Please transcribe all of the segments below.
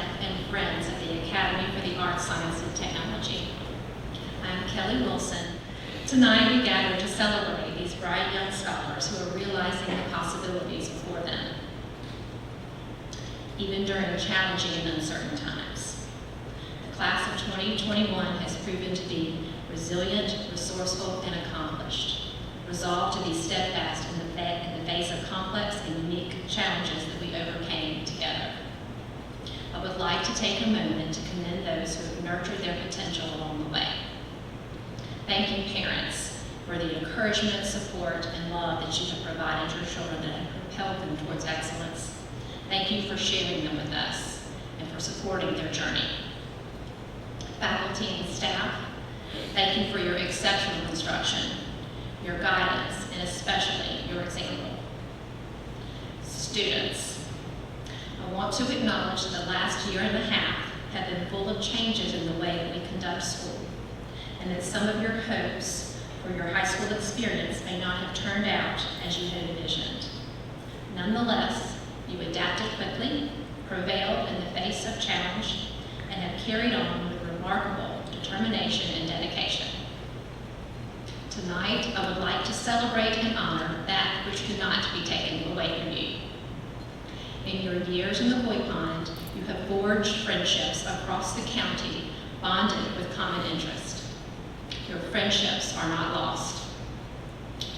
staff, and friends of the Academy for the Arts, Science, and Technology. I'm Kelly Wilson. Tonight we gather to celebrate these bright young scholars who are realizing the possibilities before them, even during challenging and uncertain times. The class of 2021 has proven to be resilient, resourceful, and accomplished, resolved to be steadfast in the face of complex and unique challenges that we overcame together. I would like to take a moment to commend those who have nurtured their potential along the way. Thank you, parents, for the encouragement, support, and love that you have provided your children that have propelled them towards excellence. Thank you for sharing them with us and for supporting their journey. Faculty and staff, thank you for your exceptional instruction, your guidance, and especially your example. Students, I want to acknowledge that the last year and a half have been full of changes in the way that we conduct school, and that some of your hopes for your high school experience may not have turned out as you had envisioned. Nonetheless, you adapted quickly, prevailed in the face of challenge, and have carried on with remarkable determination and dedication. Tonight, I would like to celebrate and honor that which could not be taken away from you. In your years in the Boy Pond, you have forged friendships across the county, bonded with common interest. Your friendships are not lost.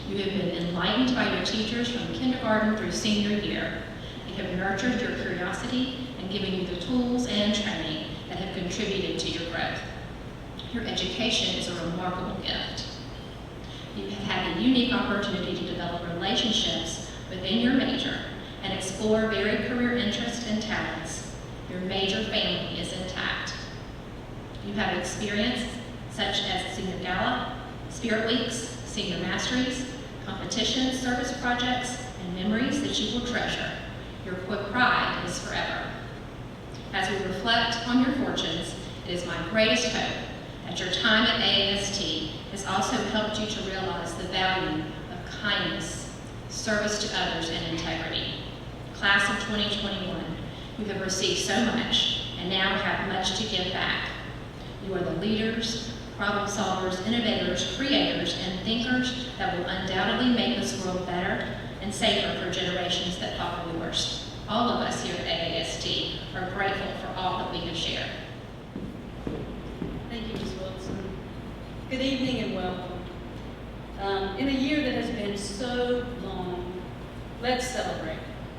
You have been enlightened by your teachers from kindergarten through senior year. They have nurtured your curiosity and given you the tools and training that have contributed to your growth. Your education is a remarkable gift. You have had the unique opportunity to develop relationships within your major and explore varied career interests and talents. Your major family is intact. You have experience such as Senior Gala, Spirit Weeks, Senior Masteries, competitions, service projects, and memories that you will treasure. Your pride is forever. As we reflect on your fortunes, it is my greatest hope that your time at AAST has also helped you to realize the value of kindness, service to others, and integrity. Class of 2021, you have received so much and now have much to give back. You are the leaders, problem solvers, innovators, creators, and thinkers that will undoubtedly make this world better and safer for generations that follow yours. All of us here at AAST are grateful for all that we have shared. Thank you, Ms. Wilson. Good evening and welcome. In a year that has been so long, let's celebrate.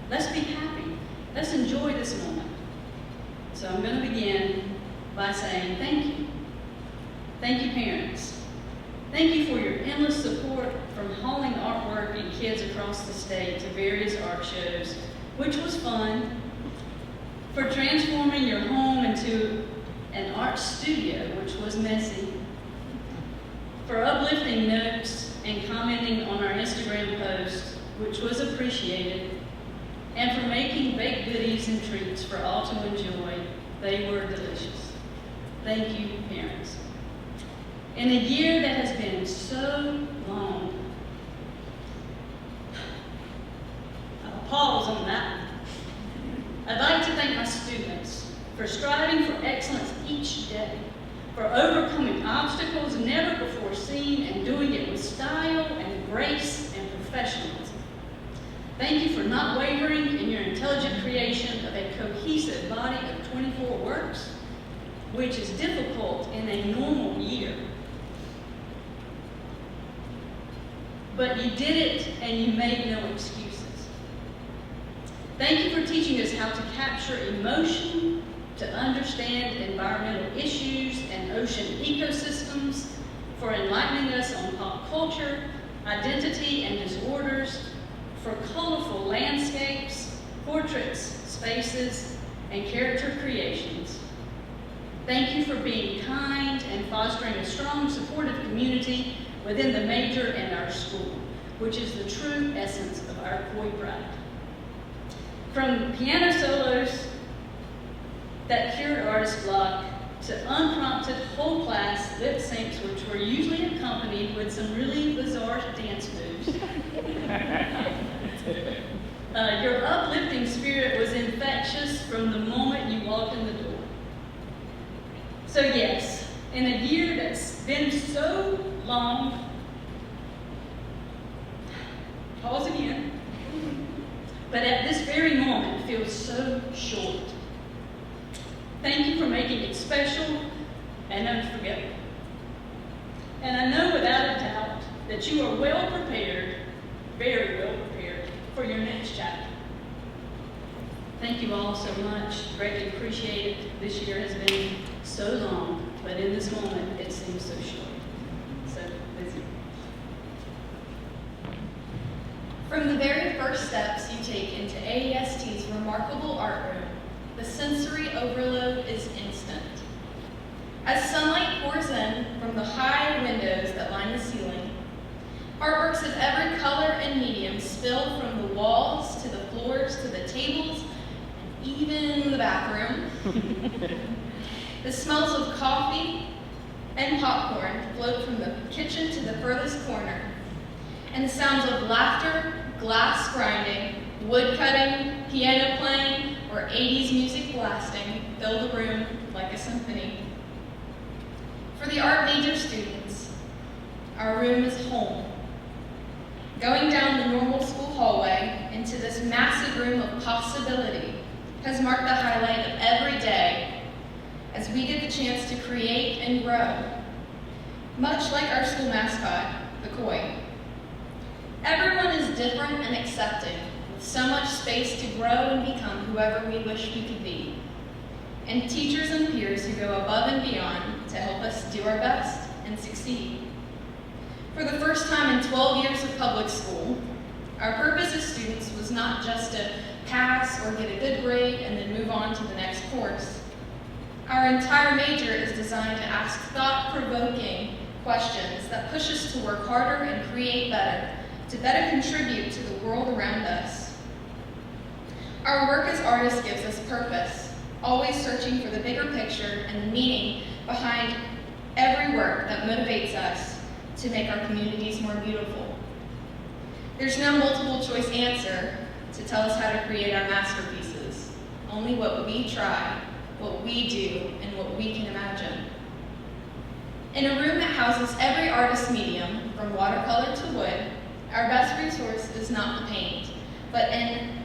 Let's be happy. Let's enjoy this moment. So I'm going to begin by saying thank you. Thank you, parents. Thank you for your endless support from hauling artwork and kids across the state to various art shows, which was fun, for transforming your home into an art studio, which was messy, for uplifting notes and commenting on our Instagram post, which was appreciated, and for making baked goodies and treats for all to enjoy. They were delicious. Thank you, parents. In a year that has been so long, I'll pause on that one. I'd like to thank my students for striving for excellence each day, for overcoming obstacles never before seen and doing it with style and grace and professionalism. Thank you for not wavering in your intelligent creation of a cohesive body of 24 works, which is difficult in a normal year. But you did it and you made no excuses. Thank you for teaching us how to capture emotion, to understand environmental issues and ocean ecosystems, for enlightening us on pop culture, identity and disorders, for colorful landscapes, portraits, spaces, and character creations. Thank you for being kind and fostering a strong, supportive community within the major and our school, which is the true essence of our Boy Pride. From piano solos that cured artist block to unprompted whole class lip syncs, which were usually accompanied with some really bizarre dance moves. Your uplifting spirit was infectious from the moment you walked in the So yes, in a year that's been so long, pause again, but at this very moment feels so short. Thank you for making it special and unforgettable. And I know without a doubt that you are well prepared, very well prepared, for your next chapter. Thank you all so much. Greatly appreciate it. This year has been so long, but in this moment it seems so short. So, Lizzie. From the very first steps you take into AEST's remarkable art room, the sensory overload is instant. As sunlight pours in from the high windows that line the ceiling, artworks of every color and medium spill from the walls to the floors to the tables and even the bathroom. The smells of coffee and popcorn float from the kitchen to the furthest corner, and the sounds of laughter, glass grinding, wood cutting, piano playing, or 80s music blasting fill the room like a symphony. For the art major students, our room is home. Going down the normal school hallway into this massive room of possibility has marked the highlight of every day as we get the chance to create and grow, much like our school mascot, the koi. Everyone is different and accepting, with so much space to grow and become whoever we wish we could be, and teachers and peers who go above and beyond to help us do our best and succeed. For the first time in 12 years of public school, our purpose as students was not just to pass or get a good grade and then move on to the next course. Our entire major is designed to ask thought-provoking questions that push us to work harder and create better, to better contribute to the world around us. Our work as artists gives us purpose, always searching for the bigger picture and the meaning behind every work that motivates us to make our communities more beautiful. There's no multiple choice answer to tell us how to create our masterpieces, only what we try, what we do, and what we can imagine. In a room that houses every artist medium, from watercolor to wood, our best resource is not the paint, but in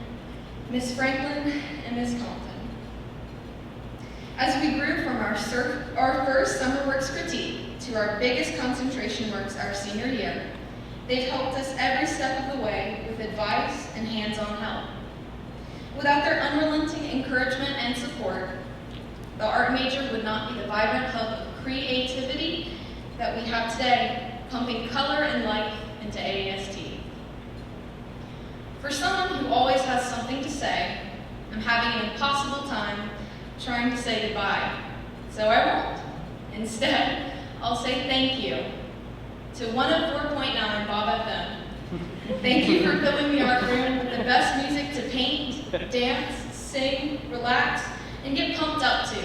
Miss Franklin and Miss Compton. As we grew from our first summer works critique to our biggest concentration works our senior year, they've helped us every step of the way with advice and hands-on help. Without their unrelenting encouragement and support, the art major would not be the vibrant hub of creativity that we have today, pumping color and life into AAST. For someone who always has something to say, I'm having an impossible time trying to say goodbye, so I won't. Instead, I'll say thank you to 104.9 Bob FM. Thank you for filling the art room with the best music to paint, dance, sing, relax, and get pumped up to.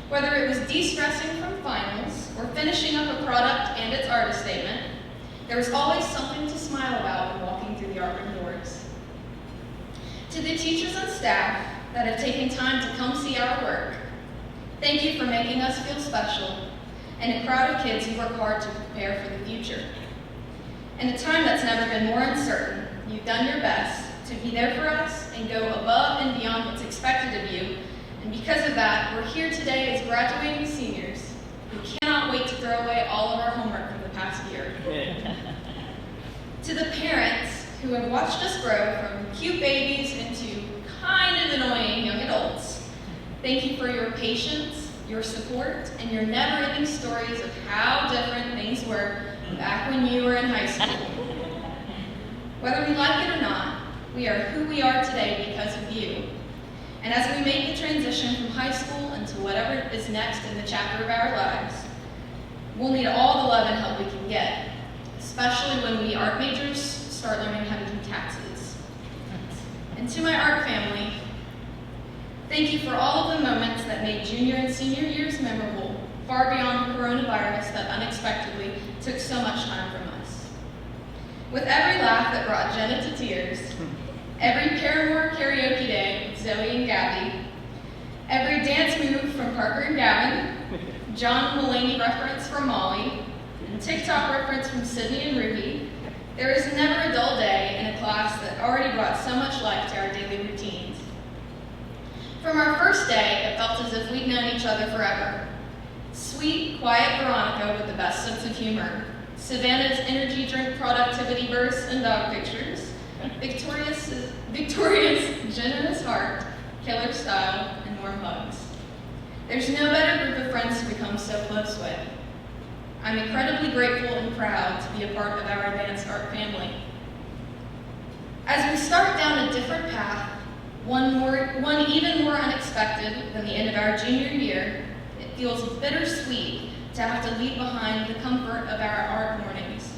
Whether it was de-stressing from finals or finishing up a product and its artist statement, there was always something to smile about when walking through the art room doors. To the teachers and staff that have taken time to come see our work, thank you for making us feel special and a crowd of kids who work hard to prepare for the future. In a time that's never been more uncertain, you've done your best to be there for us and go above and beyond what's expected of you, and because of that, we're here today as graduating seniors who cannot wait to throw away all of our homework from the past year. To the parents who have watched us grow from cute babies into kind of annoying young adults, thank you for your patience, your support, and your never-ending stories of how different things were back when you were in high school. Whether we like it or not, we are who we are today because of you. And as we make the transition from high school into whatever is next in the chapter of our lives, we'll need all the love and help we can get, especially when we art majors start learning how to do taxes. And to my art family, thank you for all of the moments that made junior and senior years memorable, far beyond the coronavirus that unexpectedly took so much time from us. With every laugh that brought Jenna to tears, every Paramore karaoke day with Zoe and Gabby, every dance move from Parker and Gavin, John Mulaney reference from Molly, and TikTok reference from Sydney and Ruby, there is never a dull day in a class that already brought so much life to our daily routines. From our first day, it felt as if we'd known each other forever. Sweet, quiet Veronica with the best sense of humor, Savannah's energy drink productivity bursts and dog pictures, Victoria's generous heart, killer style, and warm hugs. There's no better group of friends to become so close with. I'm incredibly grateful and proud to be a part of our advanced art family. As we start down a different path, one even more unexpected than the end of our junior year, it feels bittersweet to have to leave behind the comfort of our art mornings.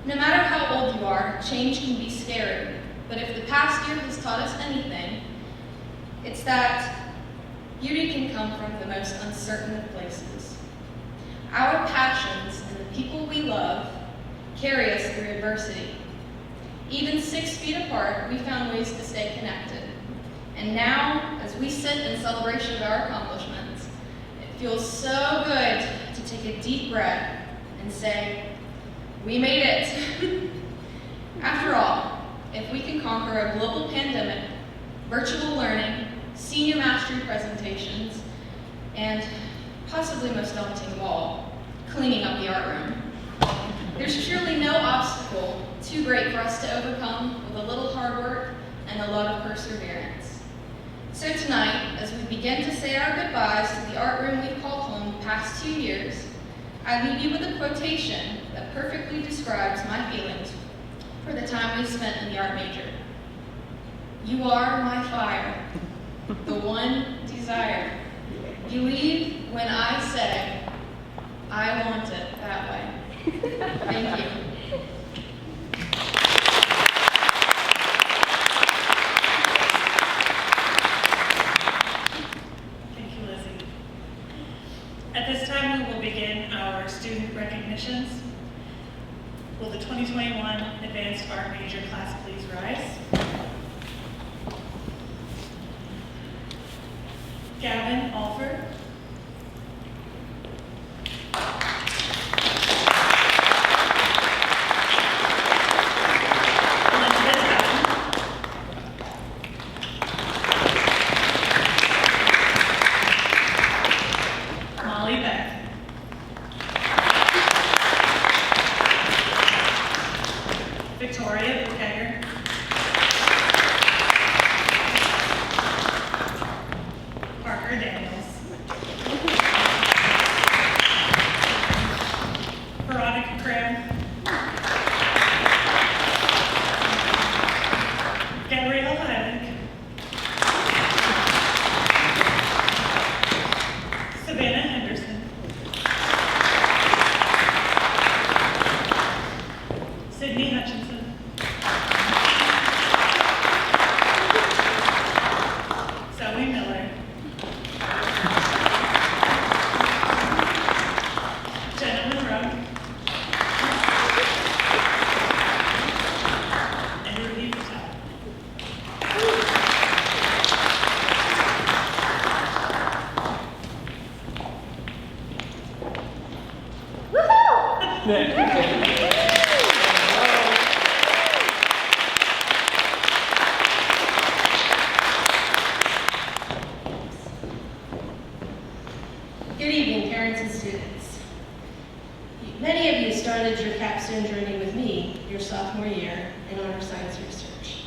No matter how old you are, change can be scary, but if the past year has taught us anything, it's that beauty can come from the most uncertain of places. Our passions and the people we love carry us through adversity. Even 6 feet apart, we found ways to stay connected. And now, as we sit in celebration of our accomplishments, it feels so good to take a deep breath and say, we made it. After all, if we can conquer a global pandemic, virtual learning, senior mastery presentations, and possibly most daunting of all, cleaning up the art room, there's truly no obstacle too great for us to overcome with a little hard work and a lot of perseverance. So tonight, as we begin to say our goodbyes to the art room we've called home the past 2 years, I leave you with a quotation that perfectly describes my feelings for the time we spent in the art major. You are my fire, the one desire. Believe when I say, I want it that way. Thank you. Thank you, Lizzie. At this time, we will begin our student recognitions. Will the 2021 Advanced Art Major class please rise? Gavin Alford. Elizabeth Hutton. Molly Beck. Victoria Buchegger. Parker Daniels. Veronica Cram. Gabrielle Heilig. Savannah Henderson. Sydney Hutchinson. Zoe Miller. Jenna Monroe. And Ruby Patel. Good evening, parents and students. Many of you started your capstone journey with me your sophomore year in honor science research.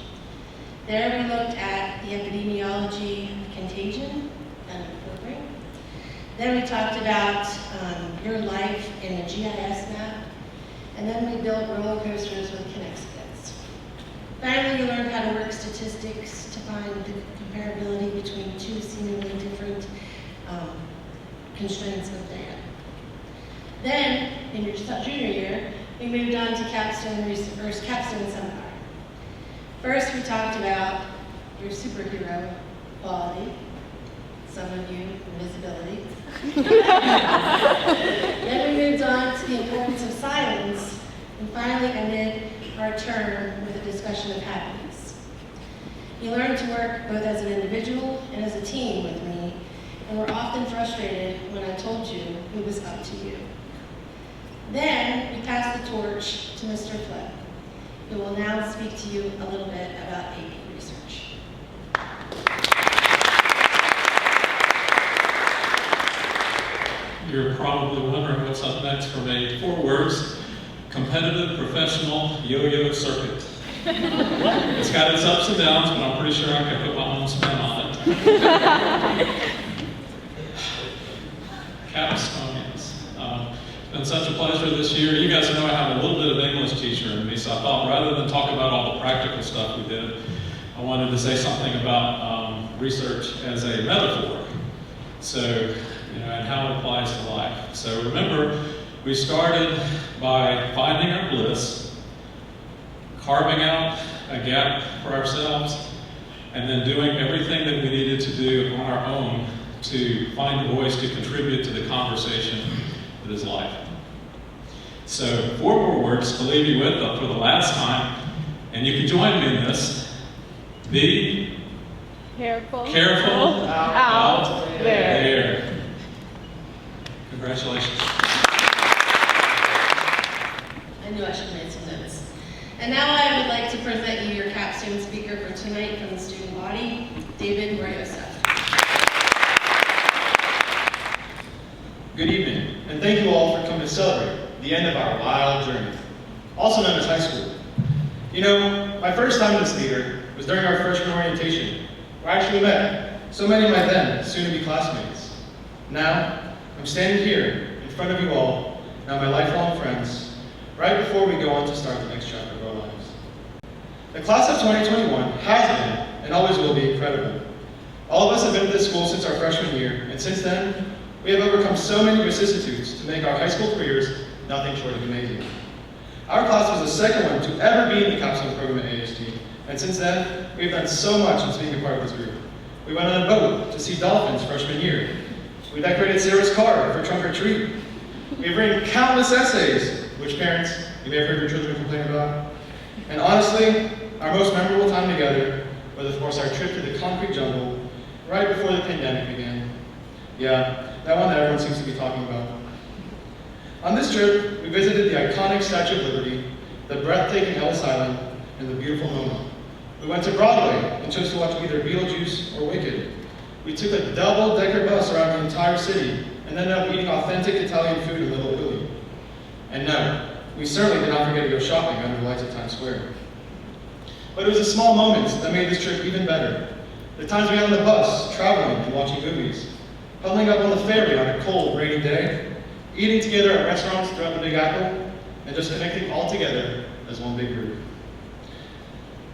There we looked at the epidemiology of contagion and program. Then we talked about your life in a GIS map, and then we built roller coasters with Kinexkits. Finally, we learned how to work statistics to find the comparability between two seemingly different constraints of data. Then, in your junior year, we moved on to Capstone Seminar. First, we talked about your superhero quality, some of you, invisibility. Then we moved on to the importance of silence, and finally ended our term with a discussion of happiness. You learned to work both as an individual and as a team with me, and were often frustrated frustrated when I told you it was up to you. Then we passed the torch to Mr. Flip, who will now speak to you a little bit about AP research. You're probably wondering what's up next for me. 4 words: competitive, professional, yo-yo circuit. It's got its ups and downs, but I'm pretty sure I can put my own spin on it. Capstone, yes. It's been such a pleasure this year. You guys know I have a little bit of English teacher in me, so I thought rather than talk about all the practical stuff we did, I wanted to say something about research as a metaphor. So, and how it applies to life. So remember, we started by finding our bliss, carving out a gap for ourselves, and then doing everything that we needed to do on our own to find a voice to contribute to the conversation that is life. So 4 more words to leave you with for the last time, and you can join me in this. Be careful out there. Congratulations. I knew I should have made some notes. And now I would like to present you your capstone speaker for tonight from the student body, David Royosa. Good evening, and thank you all for coming to celebrate the end of our wild journey, also known as high school. My first time in this theater was during our freshman orientation, where I actually met so many of my then soon-to-be classmates. Now, I'm standing here in front of you all, now my lifelong friends, right before we go on to start the next chapter of our lives. The class of 2021 has been, and always will be, incredible. All of us have been at this school since our freshman year, and since then, we have overcome so many vicissitudes to make our high school careers nothing short of amazing. Our class was the second one to ever be in the Capstone program at Aast, and since then, we have done so much since being a part of this group. We went on a boat to see dolphins freshman year. We decorated Sarah's car for trunk or treat. We've written countless essays, which parents, you may have heard your children complain about. And honestly, our most memorable time together was, of course, our trip to the concrete jungle right before the pandemic began. Yeah, that one that everyone seems to be talking about. On this trip, we visited the iconic Statue of Liberty, the breathtaking Ellis Island, and the beautiful MoMA. We went to Broadway and chose to watch either Beetlejuice or Wicked. We took a double-decker bus around the entire city and ended up eating authentic Italian food in Little Italy. And no, we certainly did not forget to go shopping under the lights of Times Square. But it was the small moments that made this trip even better. The times we got on the bus, traveling and watching movies, huddling up on the ferry on a cold, rainy day, eating together at restaurants throughout the Big Apple, and just connecting all together as one big group.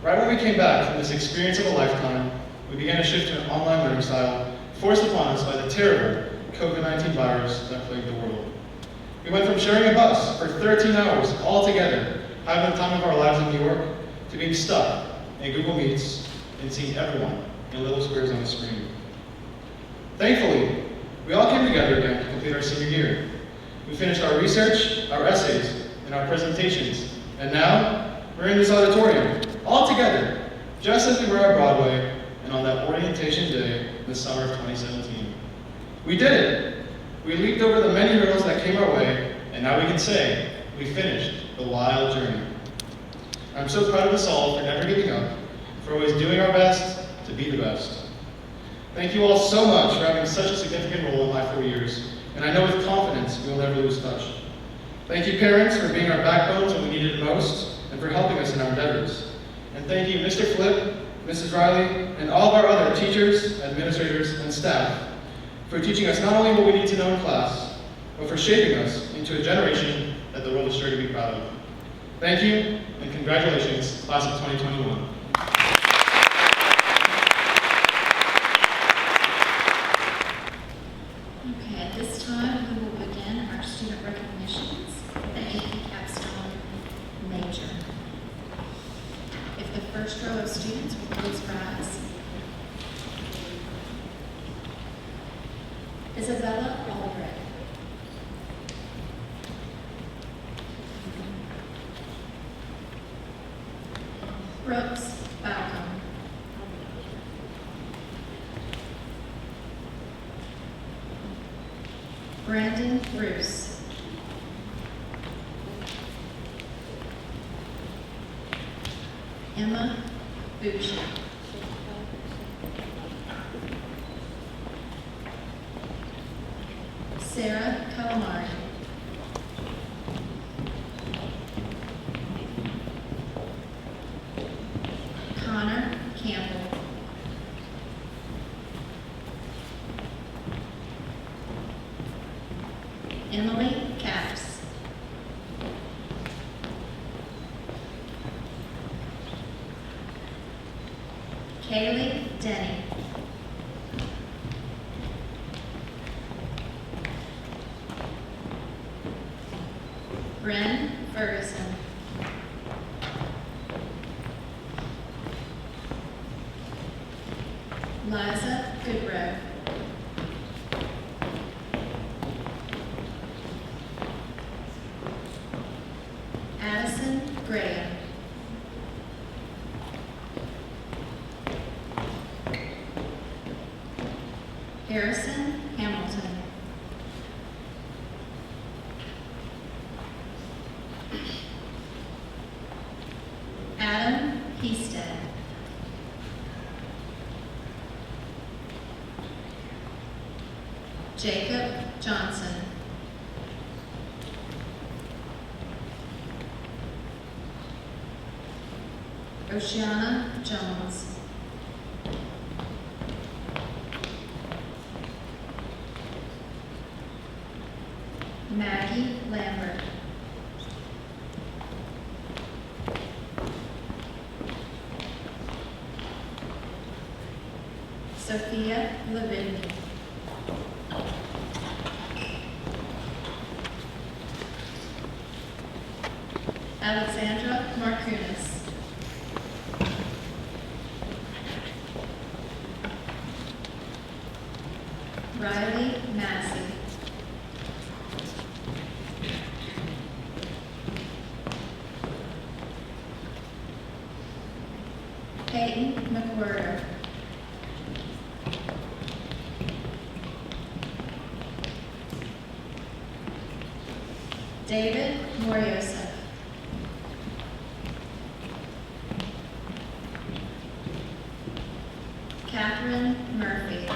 Right when we came back from this experience of a lifetime, we began to shift to an online learning style forced upon us by the terrible COVID-19 virus that plagued the world. We went from sharing a bus for 13 hours all together, having the time of our lives in New York, to being stuck in Google Meets and seeing everyone in little squares on the screen. Thankfully, we all came together again to complete our senior year. We finished our research, our essays, and our presentations, and now we're in this auditorium, all together, just as we were at Broadway and on that orientation day in the summer of 2017. We did it! We leaped over the many hurdles that came our way, and now we can say, we finished the wild journey. I'm so proud of us all for never giving up, for always doing our best to be the best. Thank you all so much for having such a significant role in my 4 years, and I know with confidence we will never lose touch. Thank you, parents, for being our backbones when we needed it most, and for helping us in our endeavors. And thank you, Mr. Flip, Mrs. Riley, and all of our other teachers, administrators, and staff for teaching us not only what we need to know in class, but for shaping us into a generation that the world is sure to be proud of. Thank you, and congratulations, class of 2021. Okay, at this time, we will begin our student recognitions with the AP Capstone major. If the first row of students will please rise. Isabella Aldred. Brooks Balcom. Brandon Bruce. Emma Bucci. Sarah Calamari. Connor Campbell. Emily Capps. Kaylee Denny. Bryn Ferguson. Liza Goodrow. Addison Graham. Harrison Hamilton. Adam Heasted. Jacob Johnson. Oceana Jones. Maggie Lambert. Sophia Levin. Alexandra Markunis. Riley Massey. Peyton McWhirter. David Moriosa. Catherine Murphy.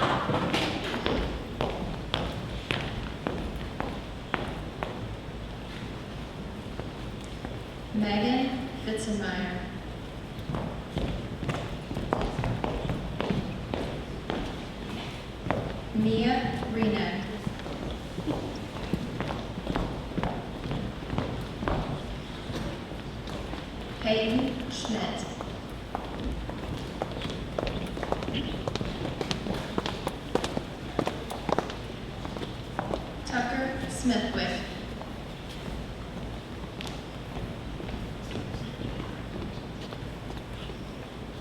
Megan Fitzenmeyer. Mia Reno. Peyton Schmidt. Tucker Smithwick.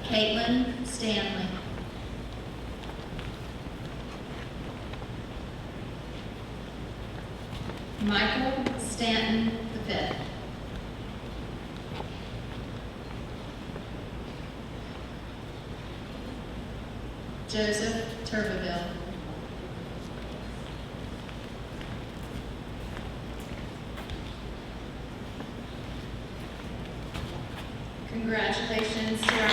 Caitlin Stanley. Michael Stanton V. Joseph Turbeville. Congratulations to our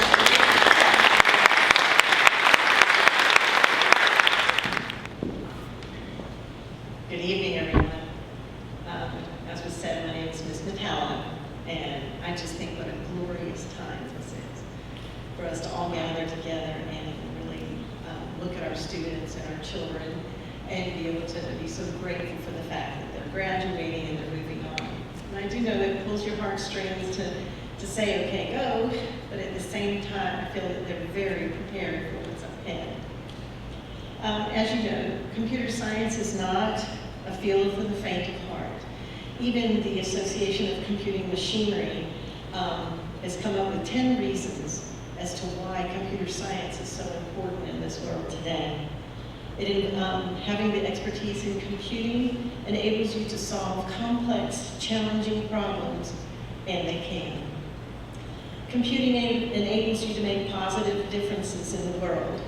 Good evening, everyone. As was said, my name is Ms. Natalia, and I just think what a glorious time this is for us to all gather together and really look at our students and our children and be able to be so grateful for the fact that they're graduating and they're moving on. And I do know that it pulls your heartstrings to say, okay, go, but at the same time, I feel that they're very prepared for what's ahead. As you know, computer science is not a field for the faint of heart. Even the Association of Computing Machinery has come up with 10 reasons as to why computer science is so important in this world today. Having the expertise in computing enables you to solve complex, challenging problems, and they can. Computing enables you to make positive differences in the world,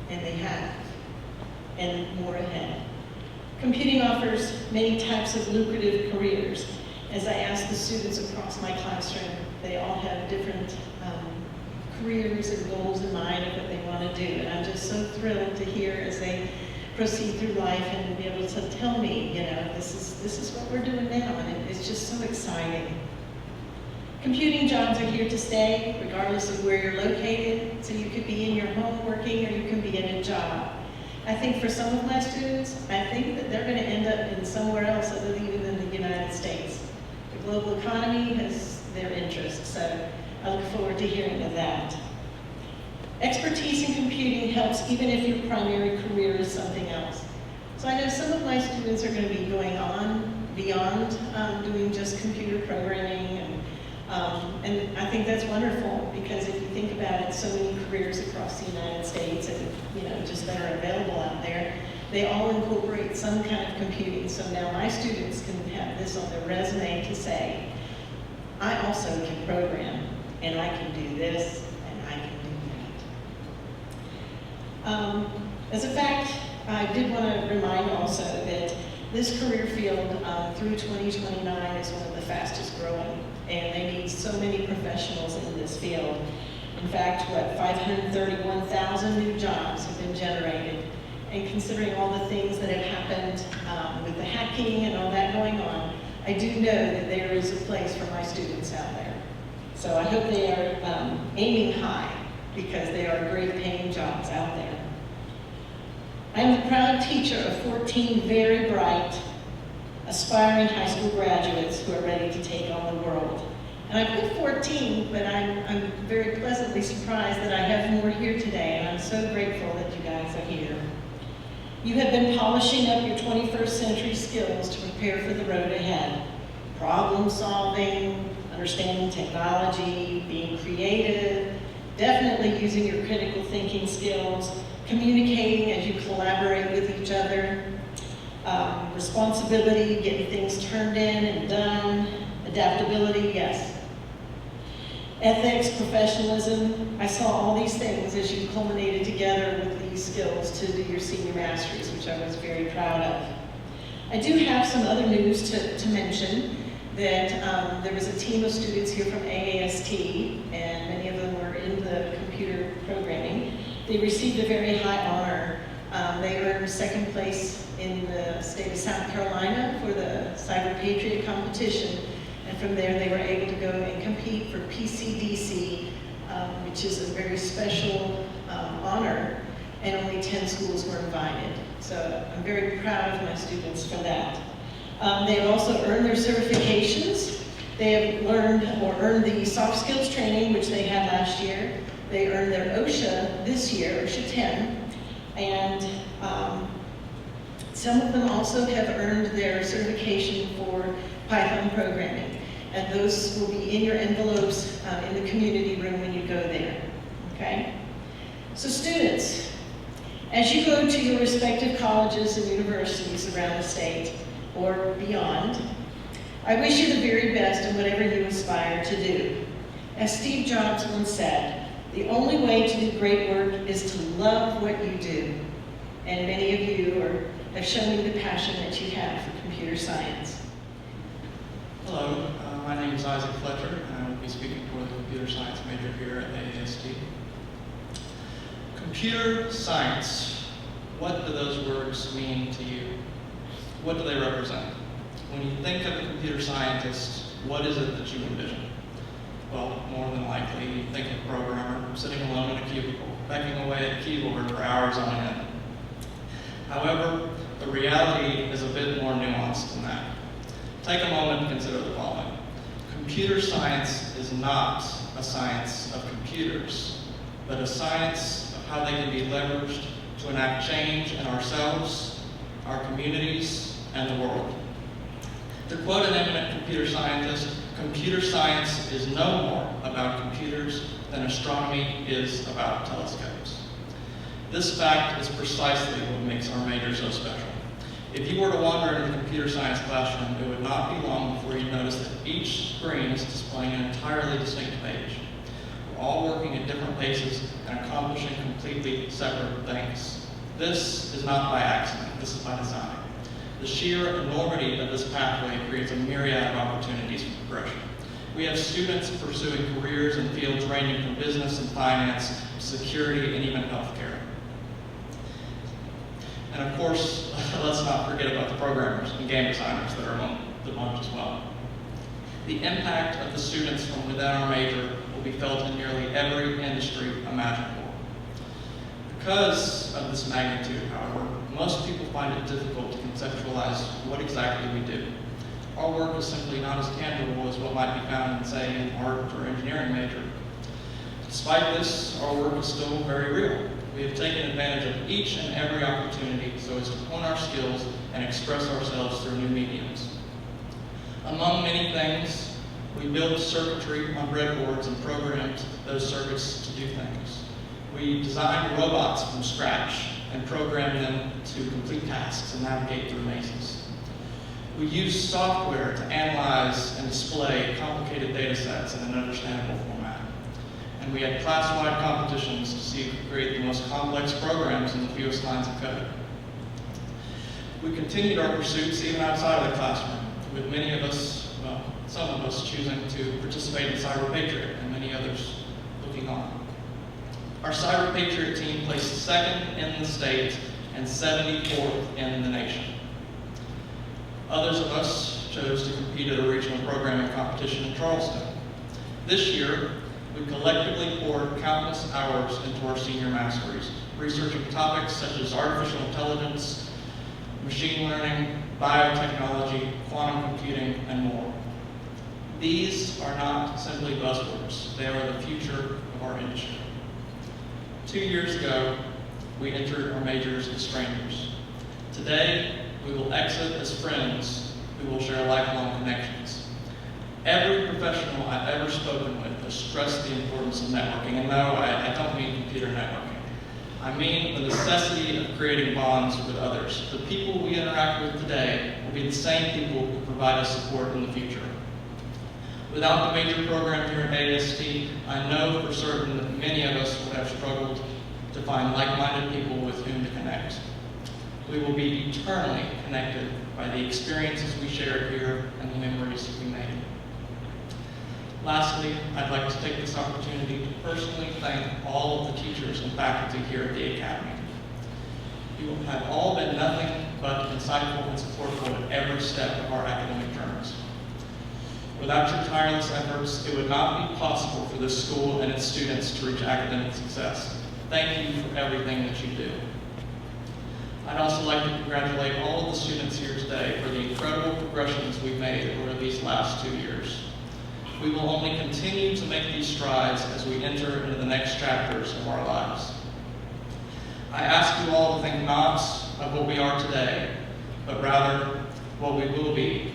and they have, and more ahead. Computing offers many types of lucrative careers. As I ask the students across my classroom, they all have different careers and goals in mind of what they want to do. And I'm just so thrilled to hear as they proceed through life and be able to tell me, you know, this is what we're doing now, and it's just so exciting. Computing jobs are here to stay, regardless of where you're located. So you could be in your home working, or you can be in a job. I think for some of my students, I think that they're going to end up in somewhere else other than the United States. The global economy has their interest, so I look forward to hearing of that. Expertise in computing helps even if your primary career is something else. So I know some of my students are going to be going on beyond doing just computer programming, and I think that's wonderful, because if you think about it, so many careers across the United States and, you know, just that are available out there, they all incorporate some kind of computing. So now my students can have this on their resume to say, I also can program, and I can do this, and I can do that. As a fact, I did want to remind also that this career field through 2029 is one of the fastest growing, and they need so many professionals in this field. In fact, 531,000 new jobs have been generated, and considering all the things that have happened with the hacking and all that going on, I do know that there is a place for my students out there. So I hope they are aiming high, because they are great paying jobs out there. I am the proud teacher of 14 very bright, aspiring high school graduates who are ready to take on the world. And I put 14, but I'm very pleasantly surprised that I have more here today, and I'm so grateful that you guys are here. You have been polishing up your 21st century skills to prepare for the road ahead. Problem solving, understanding technology, being creative, definitely using your critical thinking skills, communicating as you collaborate with each other, responsibility, getting things turned in and done, adaptability, yes. Ethics, professionalism, I saw all these things as you culminated together with these skills to do your senior master's, which I was very proud of. I do have some other news to mention, that there was a team of students here from Aast, and many of them were in the computer programming. They received a very high honor. They earned second place in the state of South Carolina for the Cyberpatriot competition. And from there, they were able to go and compete for PCDC, which is a very special honor, and only 10 schools were invited. So I'm very proud of my students for that. They have also earned their certifications. They have learned or earned the soft skills training, which they had last year. They earned their OSHA this year, OSHA 10, and some of them also have earned their certification for Python programming, and those will be in your envelopes in the community room when you go there, okay? So students, as you go to your respective colleges and universities around the state or beyond, I wish you the very best in whatever you aspire to do. As Steve Jobs once said, the only way to do great work is to love what you do. And many of you have shown me the passion that you have for computer science. Hello, my name is Isaac Fletcher, and I will be speaking for the computer science major here at Aast. Computer science, what do those words mean to you? What do they represent? When you think of a computer scientist, what is it that you envision? Well, more than likely, you think of a programmer sitting alone in a cubicle, pecking away at a keyboard for hours on end. However, the reality is a bit more nuanced than that. Take a moment to consider the following. Computer science is not a science of computers, but a science of how they can be leveraged to enact change in ourselves, our communities, and the world. To quote an eminent computer scientist, computer science is no more about computers than astronomy is about telescopes. This fact is precisely what makes our major so special. If you were to wander into the computer science classroom, it would not be long before you notice that each screen is displaying an entirely distinct page. We're all working at different paces and accomplishing completely separate things. This is not by accident, this is by design. sheer enormity of this pathway creates a myriad of opportunities for progression. We have students pursuing careers in fields ranging from business and finance, security, and even healthcare. And of course, let's not forget about the programmers and game designers that are among the bunch as well. The impact of the students from within our major will be felt in nearly every industry imaginable. Because of this magnitude, however, most people find it difficult to conceptualize what exactly we do. Our work is simply not as tangible as what might be found in, say, an art or engineering major. Despite this, our work is still very real. We have taken advantage of each and every opportunity so as to hone our skills and express ourselves through new mediums. Among many things, we build circuitry on breadboards and programmed those circuits to do things. We designed robots from scratch and programmed them to complete tasks and navigate through mazes. We use software to analyze and display complicated data sets in an understandable format. And we had class-wide competitions to see who could create the most complex programs in the fewest lines of code. We continued our pursuits even outside of the classroom, with many of us, well, some of us choosing to participate in Cyberpatriot and many others looking on. Our Cyberpatriot team placed second in the state and 74th in the nation. Others of us chose to compete at a regional programming competition in Charleston. This year, we collectively poured countless hours into our senior masteries, researching topics such as artificial intelligence, machine learning, biotechnology, quantum computing, and more. These are not simply buzzwords. They are the future of our industry. 2 years ago, we entered our majors as strangers. Today, we will exit as friends who will share lifelong connections. Every professional I've ever spoken with has stressed the importance of networking. And no, I don't mean computer networking. I mean the necessity of creating bonds with others. The people we interact with today will be the same people who provide us support in the future. Without the major program here at AST, I know for certain that many of us would have struggled to find like-minded people with whom to connect. We will be eternally connected by the experiences we shared here and the memories we made. Lastly, I'd like to take this opportunity to personally thank all of the teachers and faculty here at the Academy. You have all been nothing but insightful and supportive at every step of our academic journeys. Without your tireless efforts, it would not be possible for this school and its students to reach academic success. Thank you for everything that you do. I'd also like to congratulate all of the students here today for the incredible progressions we've made over these last 2 years. We will only continue to make these strides as we enter into the next chapters of our lives. I ask you all to think not of what we are today, but rather what we will be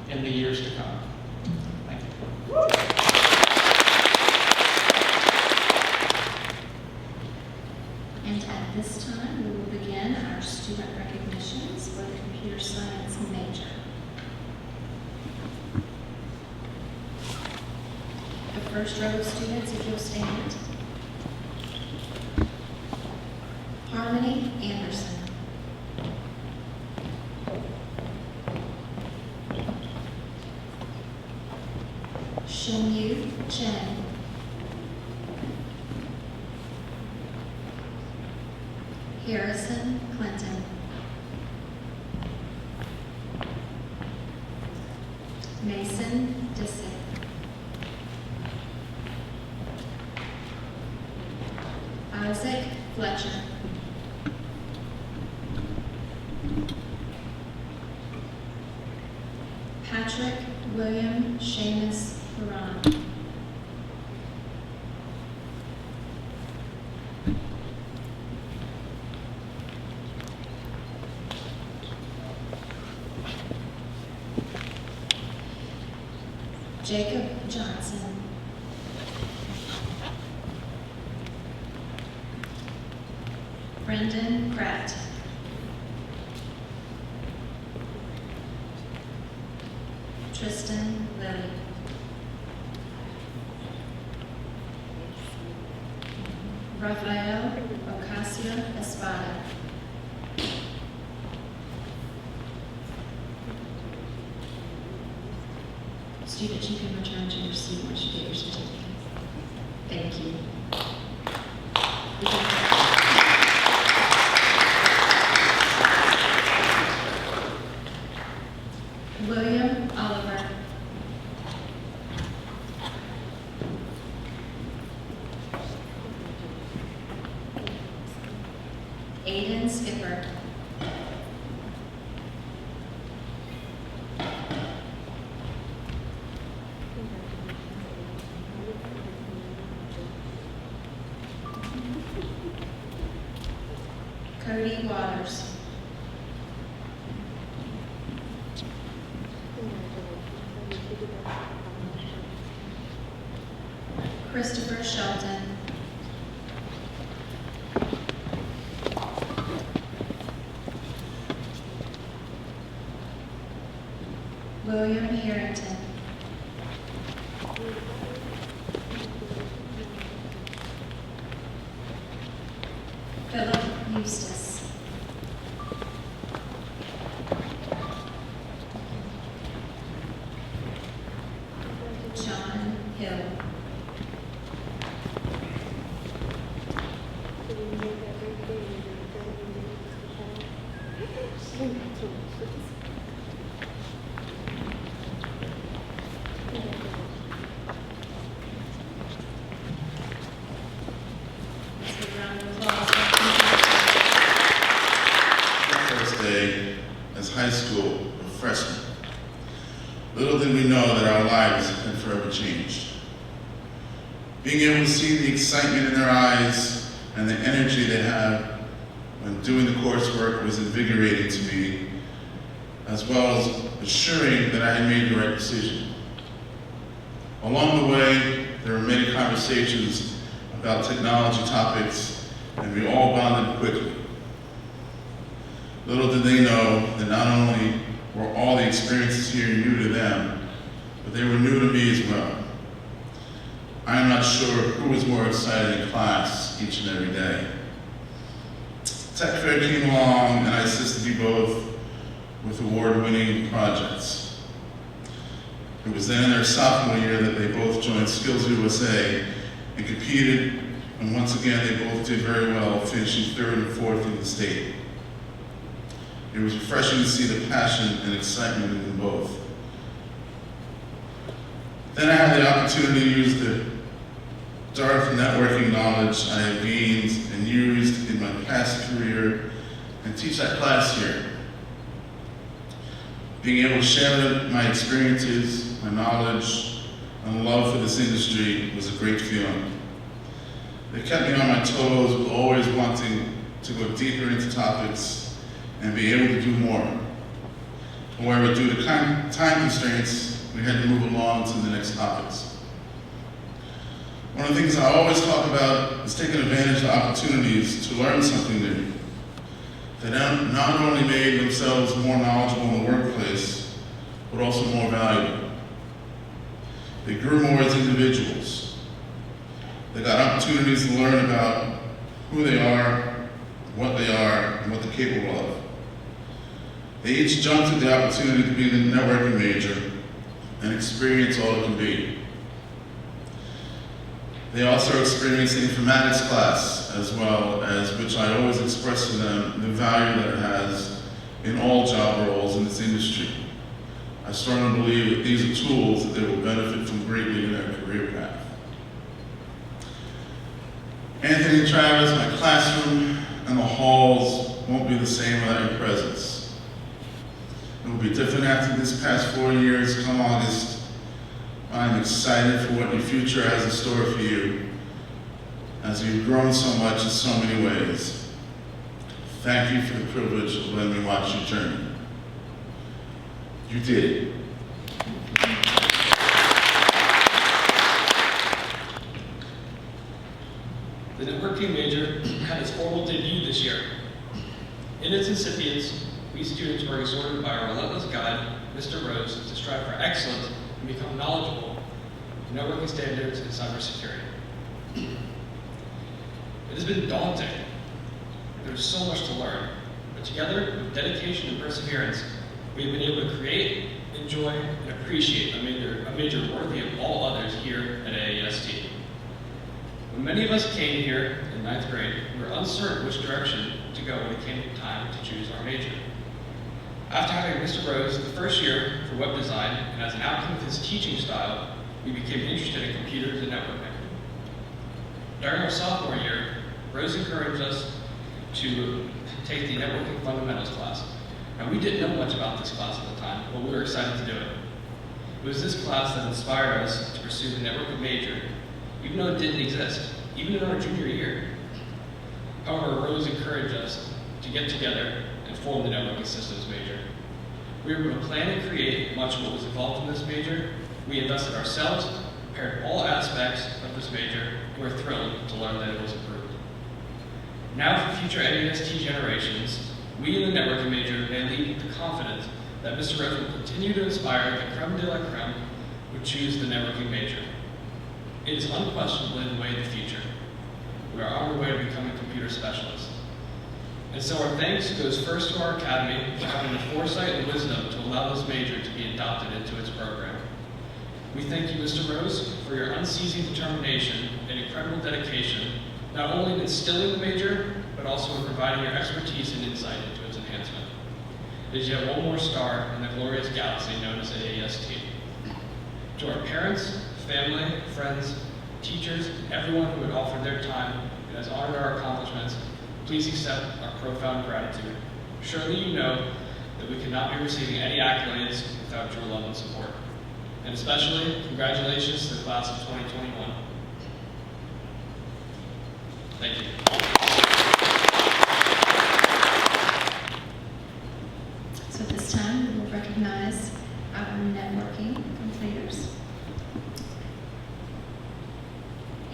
in the years to come. Thank you. And at this time, we will begin our student recognitions for the computer science major. The first row of students, if you'll stand. Harmony Anderson. Shenyu Chen. Harrison Clinton. Mason Disick. Isaac Fletcher. Patrick William Seamus Haran. Jacob Johnson. Brendan Pratt. Tristan Lilly. Rafael Ocasio Espada. Students, you can return to your seat once you get your certificate. Thank you. William Oliver. Aiden Skipper. Cody Waters. Christopher Shelton. William Harrington. Philip Eustace. John Hill. First day as high school freshmen. Little did we know that our lives had forever changed. Being able to see the excitement in their eyes and the energy they have when doing the coursework was invigorating to me, as well as assuring that I had made the right decision. Along the way, there were many conversations about technology topics, and we all bonded quickly. Little did they know that not only were all the experiences here new to them, but they were new to me as well. I am not sure who was more excited in class each and every day. Tech Fair came along and I assisted you both with award-winning projects. It was then in their sophomore year that they both joined Skills USA and competed, and once again they both did very well, finishing 3rd and 4th in the state. It was refreshing to see the passion and excitement in them both. Then I had the opportunity to use the dark networking knowledge I have gained and used in my past career and teach that class here. Being able to share my experiences, my knowledge, and love for this industry was a great feeling. They kept me on my toes with always wanting to go deeper into topics and be able to do more. However, due to time constraints, we had to move along to the next topics. One of the things I always talk about is taking advantage of opportunities to learn something new. They not only made themselves more knowledgeable in the workplace, but also more valuable. They grew more as individuals. They got opportunities to learn about who they are, what they are, and what they're capable of. They each jumped at the opportunity to be the networking major and experience all it can be. They also experienced the informatics class as well, as which I always express to them the value that it has in all job roles in this industry. I strongly believe that these are tools that they will benefit from greatly in their career path. Anthony and Travis, my classroom and the halls won't be the same without your presence. It will be different after this past 4 years come August. I'm excited for what your future has in store for you, as you've grown so much in so many ways. Thank you for the privilege of letting me watch your journey. You did it. The networking major had its formal debut this year. In its incipients, we students were exhorted by our relentless guide, Mr. Rose, to strive for excellence and become knowledgeable in networking standards and cybersecurity. It has been daunting. There's so much to learn, but together, with dedication and perseverance, we have been able to create, enjoy, and appreciate a major worthy of all others here at AAST. When many of us came here in 9th grade, we were uncertain which direction to go when it came time to choose our major. After having Mr. Rose the first year for web design, and as an outcome of his teaching style, we became interested in computers and networking. During our sophomore year, Rose encouraged us to take the networking fundamentals class. Now, we didn't know much about this class at the time, but we were excited to do it. It was this class that inspired us to pursue the networking major, even though it didn't exist, even in our junior year. However, Rose encouraged us to get together and form the networking systems major. We were able to plan and create much of what was involved in this major. We invested ourselves, prepared all aspects of this major, and we're thrilled to learn that it was approved. Now for future AAST generations, we in the networking major may lead with the confidence that Mr. Rose will continue to inspire the creme de la creme who choose the networking major. It is unquestionably the way of the future. We are on our way to becoming computer specialists. And so our thanks goes first to our academy for having the foresight and wisdom to allow this major to be adopted into its program. We thank you, Mr. Rose, for your unceasing determination and incredible dedication, not only in instilling the major, but also in providing your expertise and insight into its enhancement. It is yet one more star in the glorious galaxy known as AAST. To our parents, family, friends, teachers, and everyone who had offered their time and has honored our accomplishments, please accept our profound gratitude. Surely you know that we could not be receiving any accolades without your love and support. And especially, congratulations to the class of 2021. Thank you. So at this time, we will recognize our networking completers.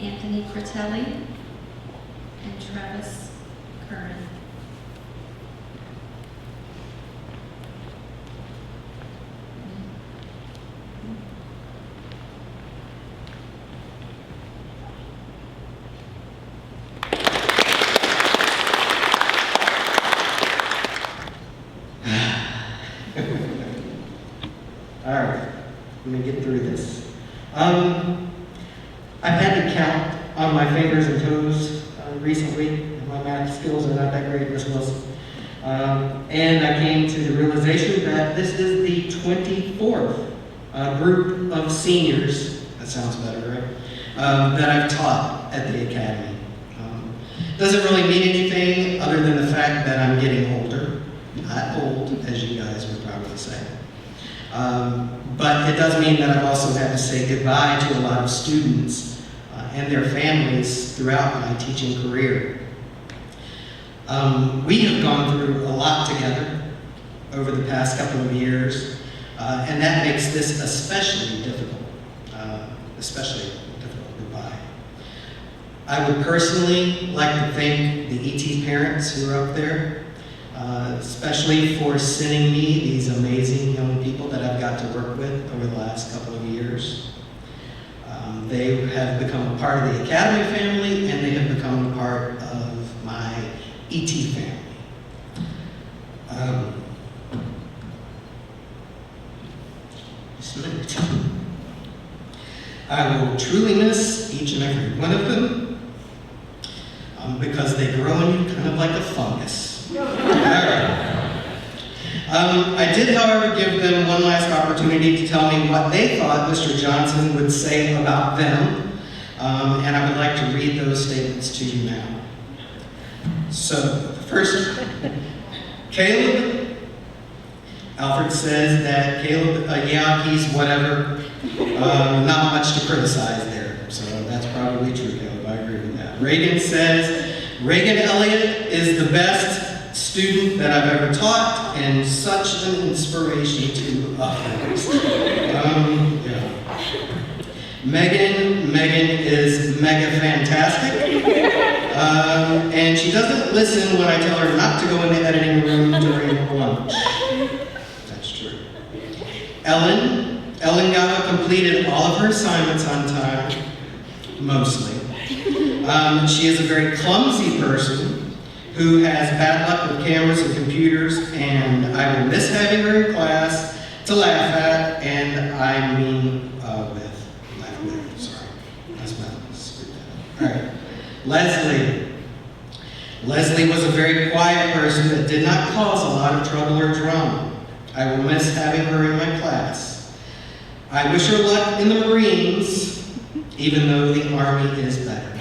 Anthony Critelli and Travis Curran. All right, let me get through this. I've had to count on my fingers and toes recently. My math skills are not that great, Miss Wilson. And I came to the realization that this is the 24th group of seniors, that sounds better, right? That I've taught at the Academy. Doesn't really mean anything other than the fact that I'm getting older. Not old, as you guys would probably say. But it does mean that I've also had to say goodbye to a lot of students and their families throughout my teaching career. We have gone through a lot together over the past couple of years, and that makes this especially difficult goodbye. I would personally like to thank the ET parents who are up there, especially for sending me these amazing young people that I've got to work with over the last couple of years. They have become a part of the Academy family, and they have become a part of my ET family. I will truly miss each and every one of them because they grow on you kind of like a fungus. All right. I did, however, give them one last opportunity to tell me what they thought Mr. Johnson would say about them, and I would like to read those statements to you now. So, first, Caleb. Alfred says that Caleb, yeah, he's whatever. Not much to criticize there, so that's probably true, Caleb. I agree with that. Reagan says, Reagan Elliott is the best student that I've ever taught and such an inspiration to others. Yeah. Megan is mega fantastic. And she doesn't listen when I tell her not to go in the editing room during lunch. That's true. Ellen Gava completed all of her assignments on time, mostly. She is a very clumsy person who has bad luck with cameras and computers, and I will miss having her in class to laugh at and I mean sorry. That's my screwed that up. All right. Leslie. Leslie was a very quiet person that did not cause a lot of trouble or drama. I will miss having her in my class. I wish her luck in the Marines, even though the Army is better.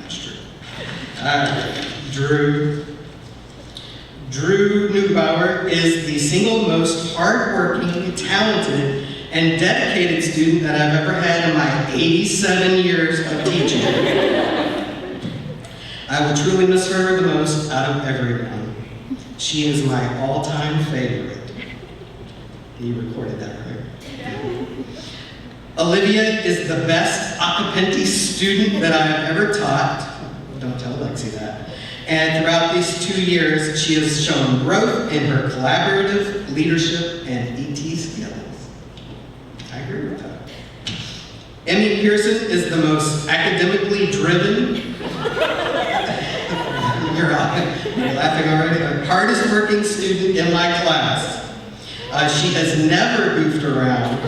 That's true. Drew. Drew Neubauer is the single most hardworking, talented, and dedicated student that I've ever had in my 87 years of teaching. I will truly miss her the most out of everyone. She is my all-time favorite. You recorded that, right? Olivia is the best Acapenti student that I have ever taught. Don't tell Lexi that. And throughout these 2 years, she has shown growth in her collaborative, leadership, and ET skills. I agree with that. Emmy Pearson is the most academically driven, you're laughing already, hardest working student in my class. She has never goofed around,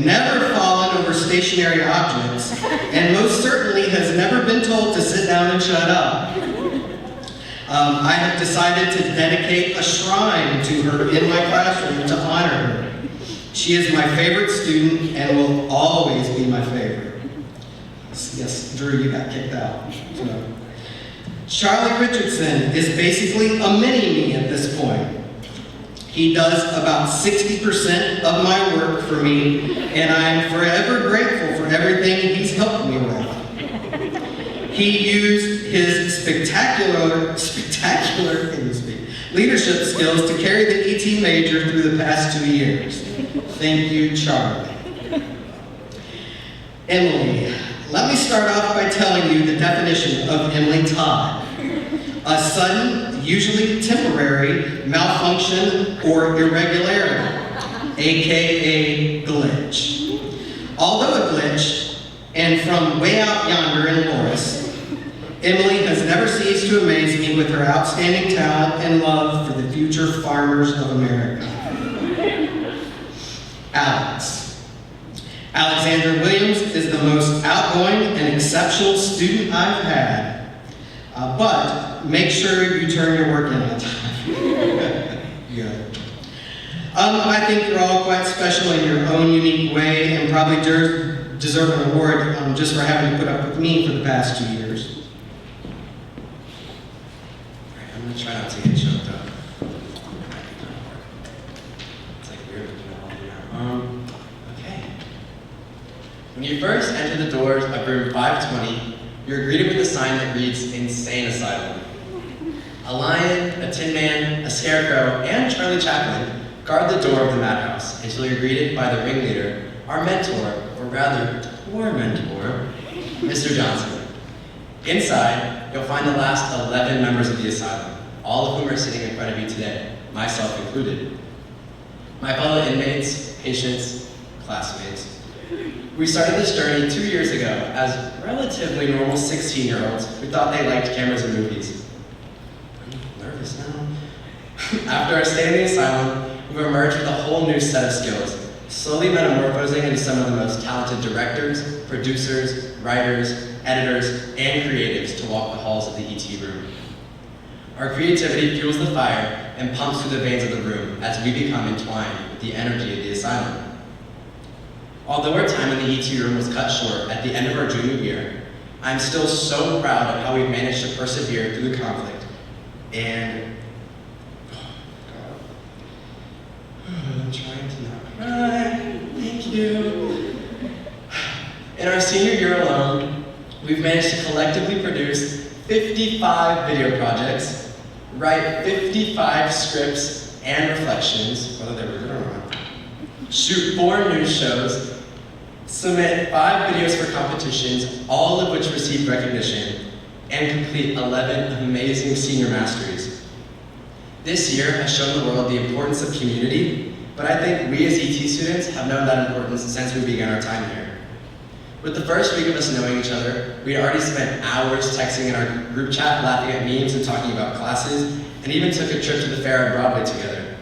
never fallen over stationary objects, and most certainly has never been told to sit down and shut up. I have decided to dedicate a shrine to her in my classroom to honor her. She is my favorite student and will always be my favorite. Yes, Drew, you got kicked out. So. Charlie Richardson is basically a mini-me at this point. He does about 60% of my work for me, and I am forever grateful for everything he's helped me with. He used his spectacular leadership skills to carry the ET major through the past 2 years. Thank you, Charlie. Emily. Let me start off by telling you the definition of Emily Todd. A sudden, usually temporary, malfunction or irregularity, aka glitch. Although a glitch, and from way out yonder in Loris, Emily has never ceased to amaze me with her outstanding talent and love for the future farmers of America. Alex. Alexander Williams is the most outgoing and exceptional student I've had. But make sure you turn your work in on time. Good. I think you're all quite special in your own unique way and probably deserve an award just for having to put up with me for the past 2 years. All right, I'm going to try not to get choked up. It's like weird looking at all here. Okay. When you first enter the doors of room 520, you're greeted with a sign that reads Insane Asylum. A lion, a tin man, a scarecrow, and Charlie Chaplin guard the door of the madhouse until you're greeted by the ringleader, our mentor, or rather, poor mentor, Mr. Johnson. Inside, you'll find the last 11 members of the asylum, all of whom are sitting in front of you today, myself included. My fellow inmates, patients, classmates. We started this journey 2 years ago as relatively normal 16-year-olds who thought they liked cameras and movies. I'm nervous now. After our stay in the asylum, we've emerged with a whole new set of skills, slowly metamorphosing into some of the most talented directors, producers, writers, editors, and creatives to walk the halls of the ET room. Our creativity fuels the fire and pumps through the veins of the room as we become entwined with the energy of the asylum. Although our time in the ET room was cut short at the end of our junior year, I'm still so proud of how we've managed to persevere through the conflict. And, I'm trying to not cry. Thank you. In our senior year alone, we've managed to collectively produce 55 video projects, write 55 scripts and reflections, whether they were good or not, shoot 4 news shows, submit 5 videos for competitions, all of which received recognition, and complete 11 amazing senior masteries. This year has shown the world the importance of community, but I think we as ET students have known that importance since we began our time here. With the first week of us knowing each other, we had already spent hours texting in our group chat, laughing at memes and talking about classes, and even took a trip to the fair on Broadway together.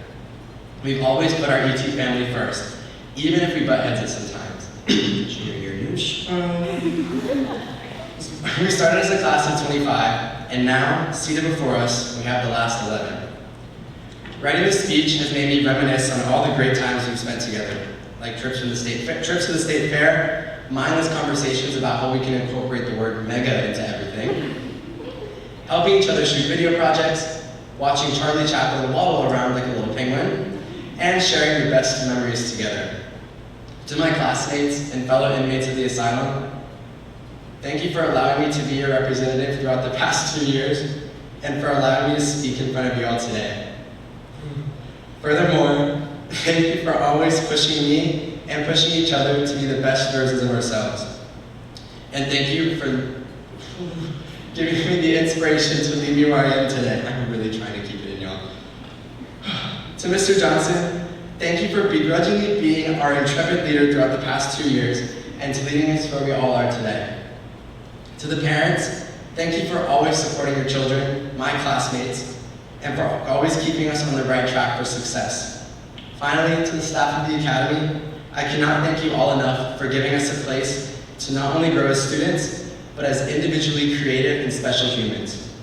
We've always put our ET family first, even if we butt heads at sometimes. Junior year douche. We started as a class of 25, and now, seated before us, we have the last 11. Writing this speech has made me reminisce on all the great times we've spent together, like trips to the state fair, mindless conversations about how we can incorporate the word mega into everything, helping each other shoot video projects, watching Charlie Chaplin waddle around like a little penguin, and sharing the best memories together. To my classmates and fellow inmates of the asylum, thank you for allowing me to be your representative throughout the past 2 years, and for allowing me to speak in front of you all today. Furthermore, thank you for always pushing me and pushing each other to be the best versions of ourselves. And thank you for giving me the inspiration to leave me where I am today. I'm really trying to keep it in, y'all. To Mr. Johnson, thank you for begrudgingly being our intrepid leader throughout the past 2 years and to leading us where we all are today. To the parents, thank you for always supporting your children, my classmates, and for always keeping us on the right track for success. Finally, to the staff of the Academy, I cannot thank you all enough for giving us a place to not only grow as students, but as individually creative and special humans.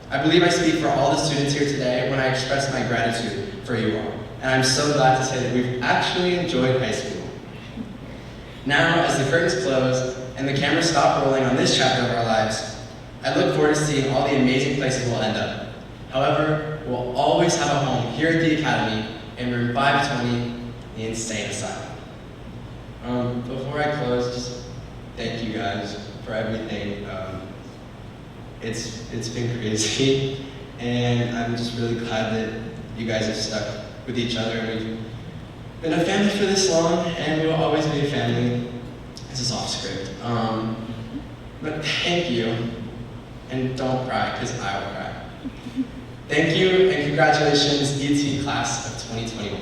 I believe I speak for all the students here today when I express my gratitude for you all, and I'm so glad to say that we've actually enjoyed high school. Now, as the curtains close and the cameras stop rolling on this chapter of our lives, I look forward to seeing all the amazing places we'll end up. However, we'll always have a home here at the Academy in room 520, the Insane Asylum. Before I close, just thank you guys for everything. It's been crazy, and I'm just really glad that you guys have stuck with each other, and we've been a family for this long, and we will always be a family. This is off script. But thank you, and don't cry, because I will cry. Thank you, and congratulations, ET Class of 2021.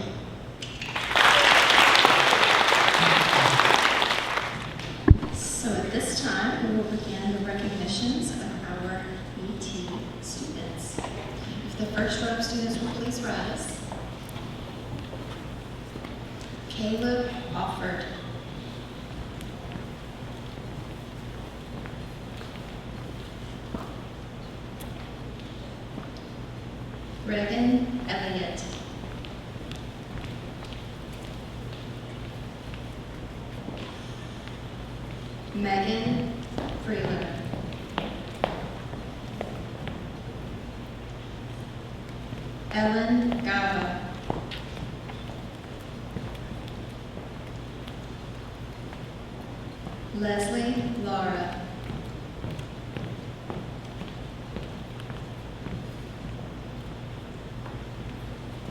So at this time, we will begin the recognitions of our ET students. If the first row of students will please rise. Caleb Offord. Regan Elliott. Megan Freeland. Ellen Gava. Leslie Lara.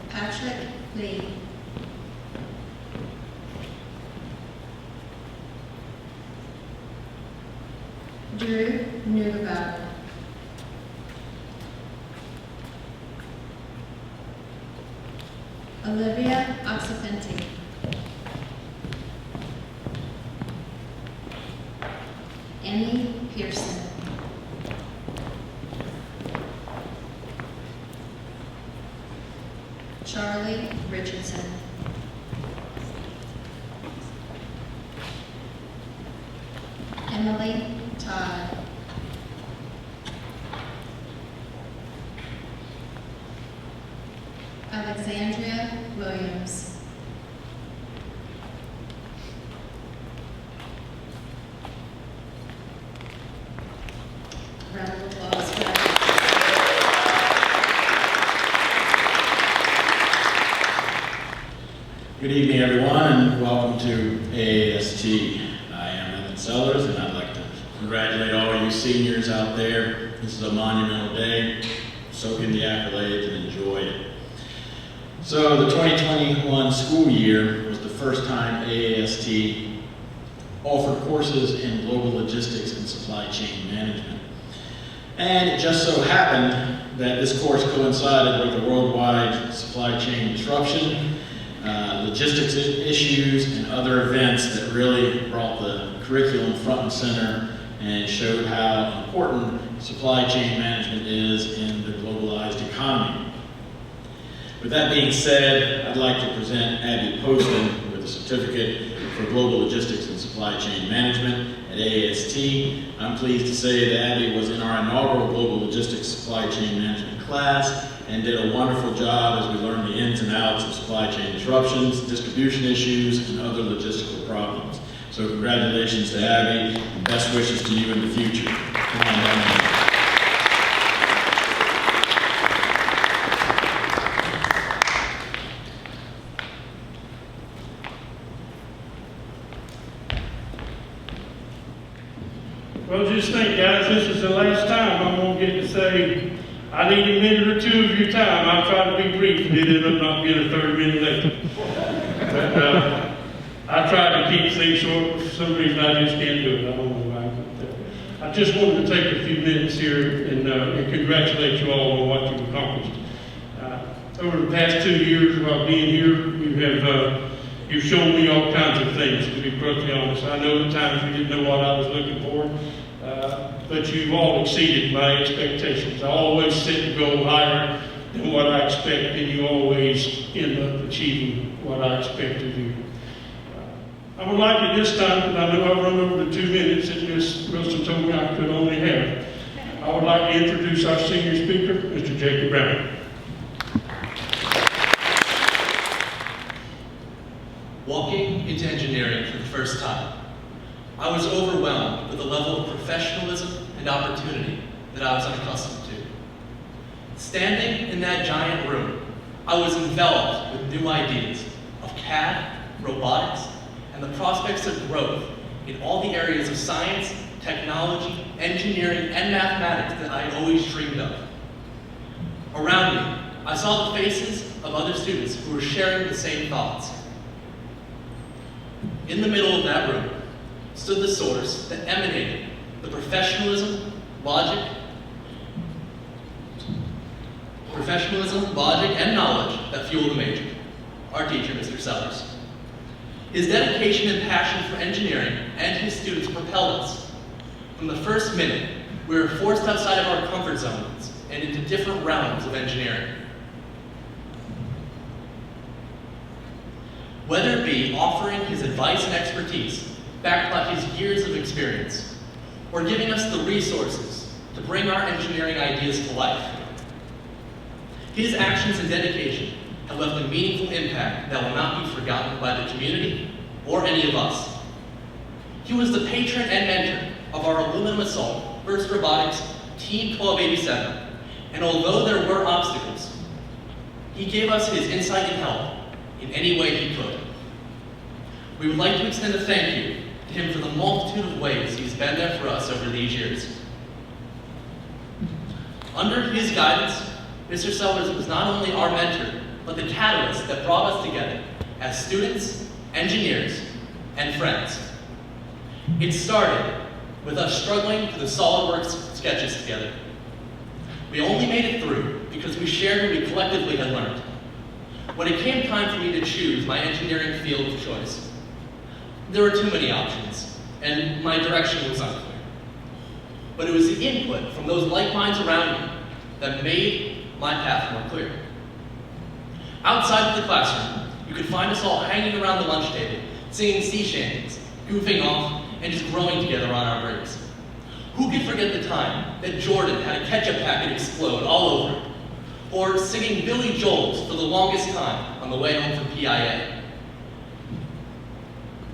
Patrick Lee. Drew Newbauer. Olivia Oxapenti. Emmy Pearson. Charlie Richardson. Emily Todd. Alexandria Williams. Round of applause for that. Good evening, everyone, and welcome to AAST. I am Evan Sellers, and I'd like to congratulate all you seniors out there. This is a monumental day. Soak in the accolades and enjoy it. So the 2021 school year was the first time AAST offered courses in global logistics and supply chain management. And it just so happened that this course coincided with the worldwide supply chain disruption, logistics issues, and other events that really brought the curriculum front and center and showed how important supply chain management is in the globalized economy. With that being said, I'd like to present Abby Poston with a certificate for Global Logistics and Supply Chain Management at AAST. I'm pleased to say that Abby was in our inaugural Global Logistics Supply Chain Management class and did a wonderful job as we learned the ins and outs of supply chain disruptions, distribution issues, and other logistical problems. So congratulations to Abby, and best wishes to you in the future. Come on down. Well, just think, guys, this is the last time I'm going to get to say, I need a minute or two of your time. I'll try to be brief and ended up not being a 30-minute lecture. But I try to keep things short. For some reason, I just can't do it. I don't know why. But, I just wanted to take a few minutes here and congratulate you all on what you've accomplished. Over the past 2 years while being here, you've shown me all kinds of things, to be perfectly honest. I know at times you didn't know what I was looking for, but you've all exceeded my expectations. I always set the goal higher than what I expect, and you always end up achieving what I expect of you. I would like at this time, and I know I've run over the 2 minutes that Ms. Wilson told me I could only have, I would like to introduce our senior speaker, Mr. Jacob Brown. Walking into engineering for the first time, I was overwhelmed with the level of professionalism and opportunity that I was unaccustomed to. Standing in that giant room, I was enveloped with new ideas of CAD, robotics, and the prospects of growth in all the areas of science, technology, engineering, and mathematics that I had always dreamed of. Around me, I saw the faces of other students who were sharing the same thoughts. In the middle of that room stood the source that emanated the professionalism, logic, and knowledge that fueled the major, our teacher, Mr. Sellers. His dedication and passion for engineering and his students propelled us. From the first minute, we were forced outside of our comfort zones and into different realms of engineering. Whether it be offering his advice and expertise, backed by his years of experience, or giving us the resources to bring our engineering ideas to life, his actions and dedication have left a meaningful impact that will not be forgotten by the community or any of us. He was the patron and mentor of our aluminum assault, First Robotics, Team 1287, and although there were obstacles, he gave us his insight and help in any way he could. We would like to extend a thank you to him for the multitude of ways he's been there for us over these years. Under his guidance, Mr. Sellers was not only our mentor, but the catalyst that brought us together as students, engineers, and friends. It started with us struggling for the SolidWorks sketches together. We only made it through because we shared what we collectively had learned. When it came time for me to choose my engineering field of choice, there were too many options, and my direction was unclear. But it was the input from those like minds around me that made my path more clear. Outside of the classroom, you could find us all hanging around the lunch table, singing sea shanties, goofing off, and just growing together on our breaks. Who could forget the time that Jordan had a ketchup packet explode all over him? Or singing Billy Joel's for the longest time on the way home from PIA?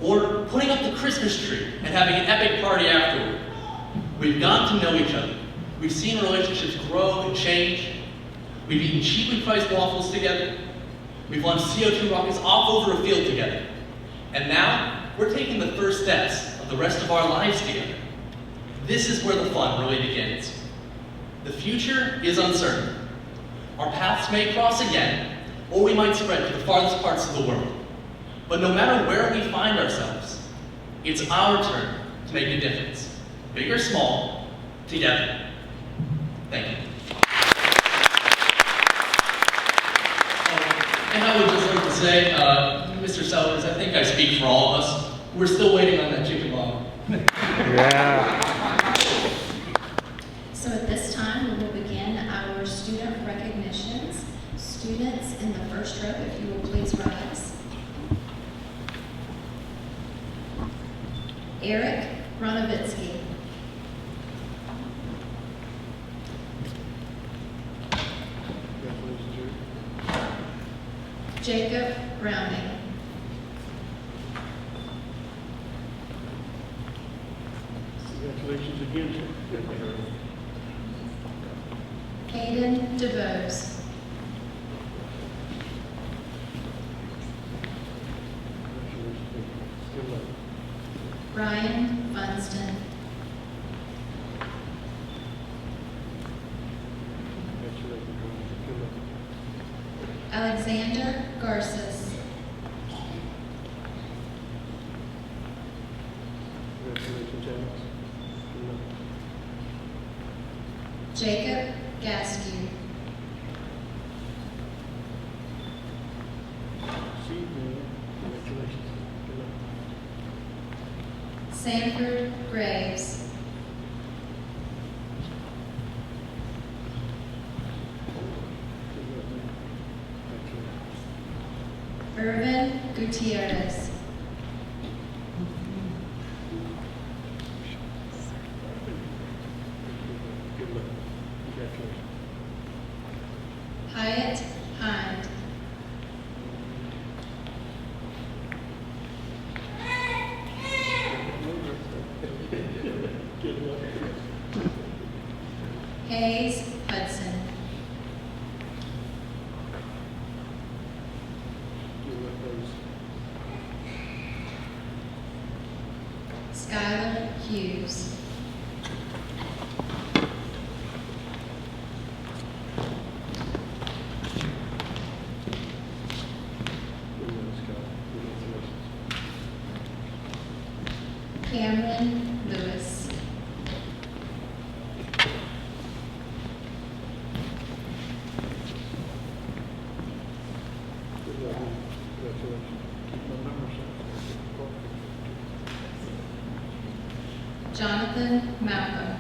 Or putting up the Christmas tree and having an epic party afterward? We've gotten to know each other. We've seen relationships grow and change. We've eaten cheaply priced waffles together. We've launched CO2 rockets off over a field together. And now, we're taking the first steps of the rest of our lives together. This is where the fun really begins. The future is uncertain. Our paths may cross again, or we might spread to the farthest parts of the world. But no matter where we find ourselves, it's our turn to make a difference. Big or small, together. Thank you. And I would just like to say, Mr. Sellers, I think I speak for all of us. We're still waiting on that chicken bone. Yeah. So at this time, we will begin our student recognitions. Students in the first row, if you will please rise. Eric Ronovitsky. Jacob Browning. Congratulations again. Hayden DeVos. Ryan Funston. Alexander Garces. Jacob Gaskew. Sanford Graves. Irvin Gutierrez. Hyatt Hind. Hayes Hudson. Skylar Hughes. Cameron Lewis. Jonathan Malcolm.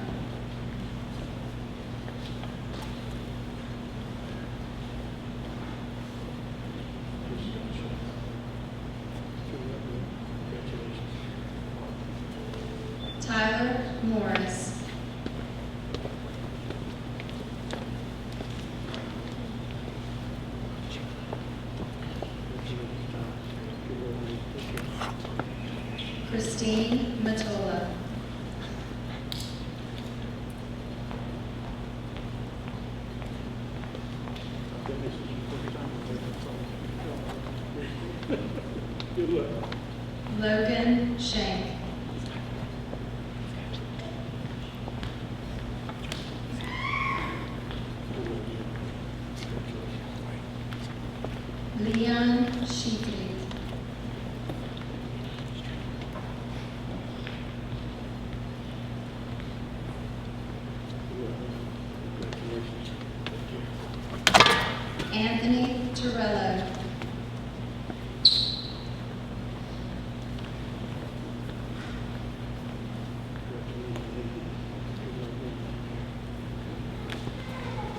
Tyler Morris. Christine Matola. Logan Shank. Leon Sheetley. Anthony Torello.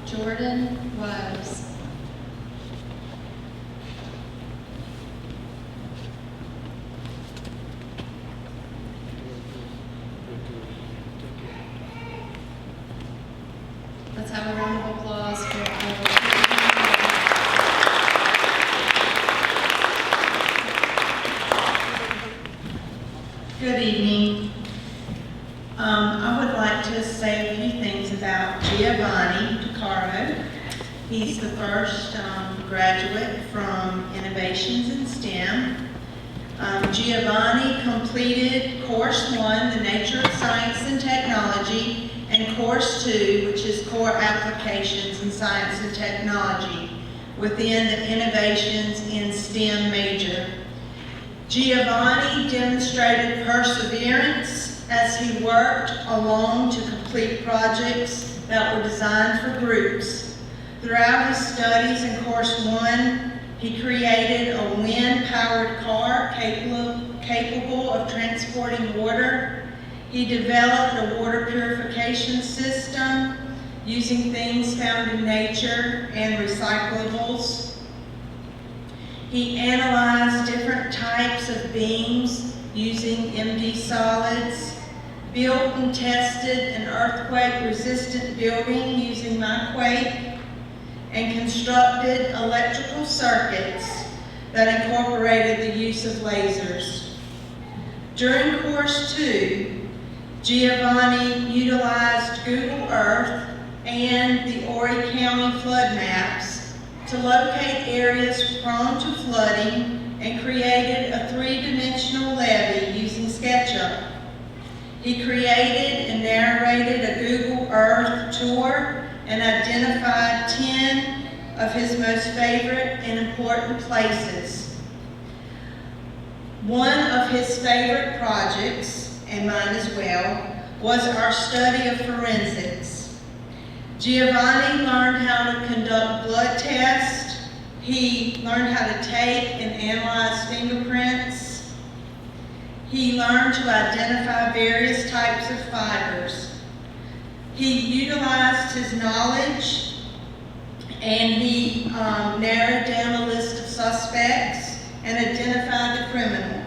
Jordan Wiles. Let's have a round of applause for our Good evening. I would like to say a few things about Giovanni Tacaro. He's the first graduate from Innovations in STEM. Giovanni completed Course 1, the Nature of Science and Technology, and Course 2, which is Core Applications in Science and Technology, within the Innovations in STEM major. Giovanni demonstrated perseverance as he worked alone to complete projects that were designed for groups. Throughout his studies in Course 1, he created a wind-powered car capable of transporting water. He developed a water purification system using things found in nature and recyclables. He analyzed different types of beams using MD solids, built and tested an earthquake-resistant building using MyQuake, and constructed electrical circuits that incorporated the use of lasers. During course 2, Giovanni utilized Google Earth and the Horry County flood maps to locate areas prone to flooding and created a 3-dimensional levee using SketchUp. He created and narrated a Google Earth tour and identified 10 of his most favorite and important places. One of his favorite projects, and mine as well, was our study of forensics. Giovanni learned how to conduct blood tests. He learned how to take and analyze fingerprints. He learned to identify various types of fibers. He utilized his knowledge and he narrowed down a list of suspects and identified the criminal.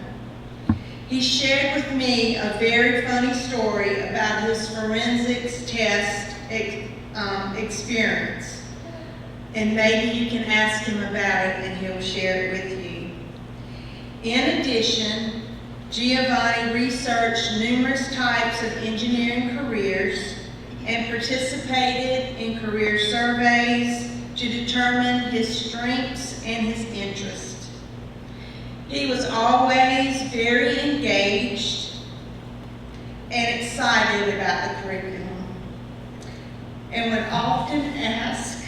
He shared with me a very funny story about his forensics test experience. And maybe you can ask him about it and he'll share it with you. In addition, Giovanni researched numerous types of engineering careers and participated in career surveys to determine his strengths and his interests. He was always very engaged and excited about the curriculum and would often ask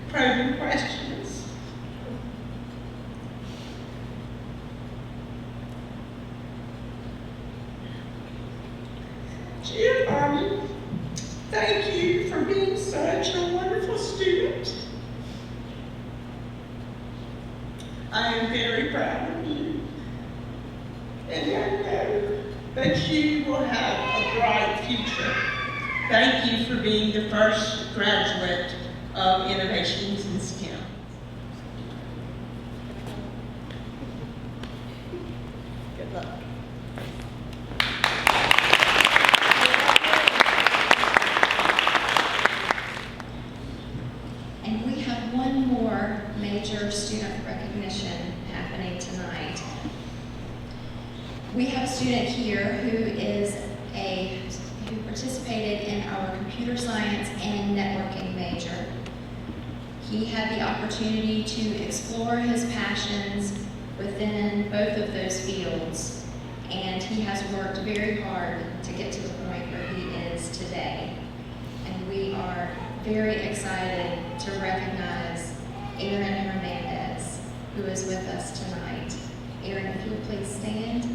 probing questions. Giovanni, thank you for being such a wonderful student. I am very proud of you, and I know that you will have a bright future. Thank you for being the first graduate of Innovations in STEM. Good luck. And we have one more major student recognition happening tonight. We have a student here who participated in our computer science and networking major. He had the opportunity to explore his passions within both of those fields, and he has worked very hard to get to the point where he is today. And we are very excited to recognize Aaron Hernandez, who is with us tonight. Aaron, if you'll please stand.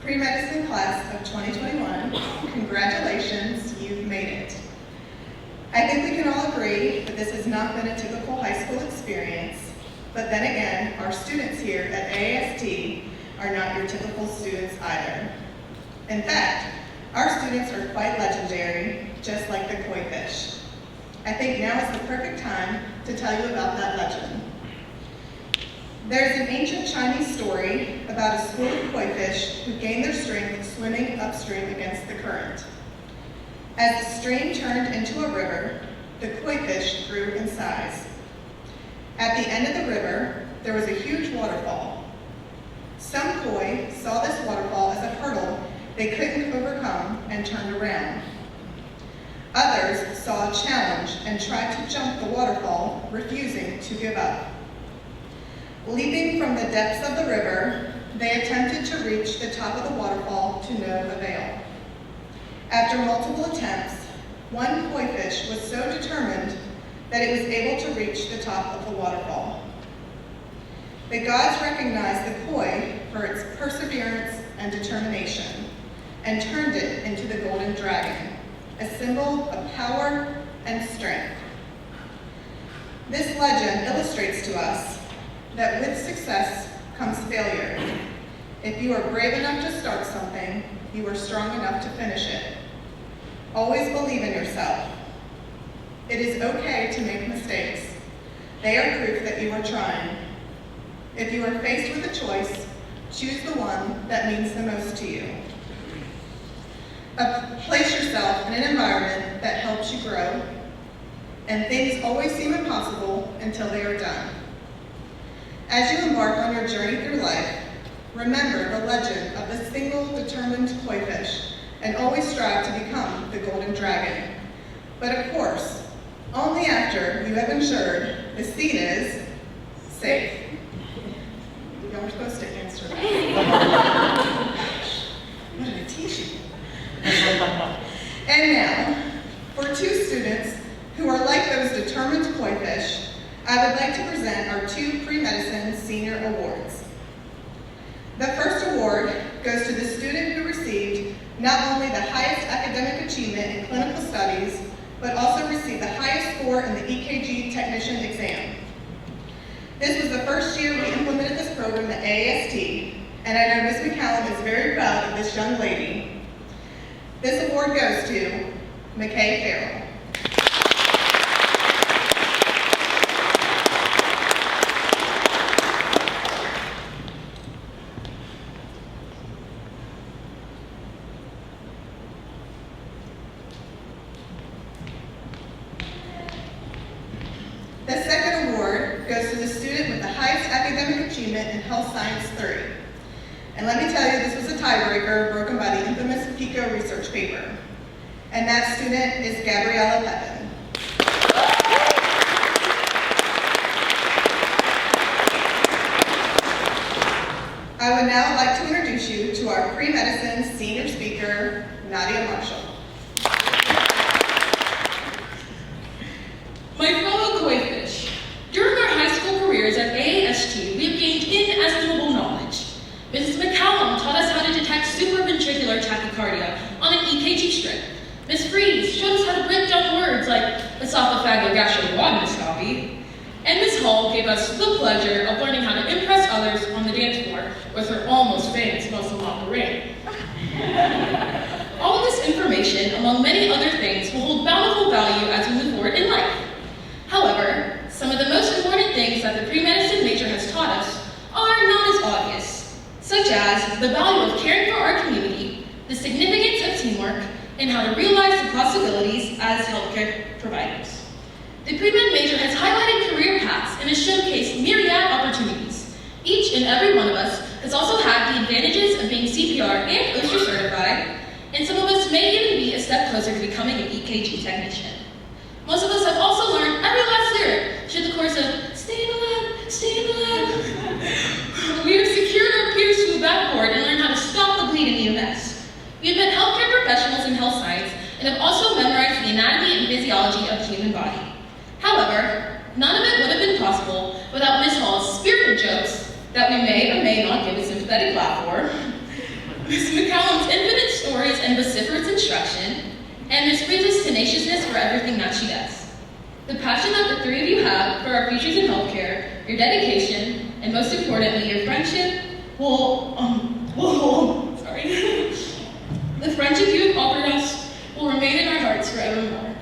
Pre-medicine class of 2021, congratulations, you've made it. I think we can all agree that this has not been a typical high school experience, but then again, our students here at AAST are not your typical students either. In fact, our students are quite legendary, just like the koi fish. I think now is the perfect time to tell you about that legend. There's an ancient Chinese story about a school of koi fish who gained their strength swimming upstream against the current. As the stream turned into a river, the koi fish grew in size. At the end of the river, there was a huge waterfall. Some koi saw this waterfall as a hurdle they couldn't overcome and turned around. Others saw a challenge and tried to jump the waterfall, refusing to give up. Leaping from the depths of the river, they attempted to reach the top of the waterfall to no avail. After multiple attempts, one koi fish was so determined that it was able to reach the top of the waterfall. The gods recognized the koi for its perseverance and determination and turned it into the golden dragon, a symbol of power and strength. This legend illustrates to us that with success comes failure, If you are brave enough to start something, you are strong enough to finish it. Always believe in yourself. It is okay to make mistakes. They are proof that you are trying. If you are faced with a choice, choose the one that means the most to you. Place yourself in an environment that helps you grow, and things always seem impossible until they are done. As you embark on your journey through life, remember the legend of the single determined koi fish, and always strive to become the golden dragon. But of course, only after you have ensured the seed is safe. Y'all were supposed to answer that. What did I teach you? And now, for two students who are like those determined koi fish, I would like to present our two pre-medicine senior awards. The first award goes to the student who received not only the highest academic achievement in clinical studies, but also received the highest score in the EKG technician exam. This was the first year we implemented this program at AAST, and I know Ms. McCallum is very proud of this young lady. This award goes to McKay Farrell. The second award goes to the student with the highest academic achievement in Health Science 3. And let me tell you, this was a tiebreaker broken by the infamous PICO research paper. And that student is Gabriella Pepin. I would now like to introduce you to our pre-medicine senior speaker, Nadia Marshall. My fellow koi fish, during our high school careers at AAST, we have gained inestimable knowledge. Mrs. McCallum taught us how to detect supraventricular tachycardia on an EKG strip. Ms. Freeze showed us how to break down words like esophagogastroduodenoscopy. And Ms. Hall gave us the pleasure of learning how to impress others on the dance floor with her almost famous muscle parade. All of this information, among many other things, will hold bountiful value as we move forward in life. However, some of the most important things that the pre-medicine major has taught us are not as obvious, such as the value of caring for our community, the significance of teamwork, and how to realize the possibilities as healthcare providers. The pre-med major has highlighted career paths and has showcased myriad opportunities. Each and every one of us has also had the advantages of being CPR and OSHA certified, and some of us may even be a step closer to becoming an EKG technician. Most of us have also learned every last lyric through the course of stay in the lab, stay in the lab. We have secured our peers to the backboard and learned how to stop the bleed in EMS. We have been healthcare professionals in health science and have also memorized the anatomy and physiology of the human body. However, none of it would have been possible without Ms. Hall's spirited jokes that we may or may not give a sympathetic laugh for, Ms. McCallum's infinite stories and vociferous instruction, and Ms. Freeze's tenaciousness for everything that she does. The passion that the three of you have for our futures in healthcare, your dedication, and most importantly, your friendship the friendship you have offered us will remain in our hearts forevermore.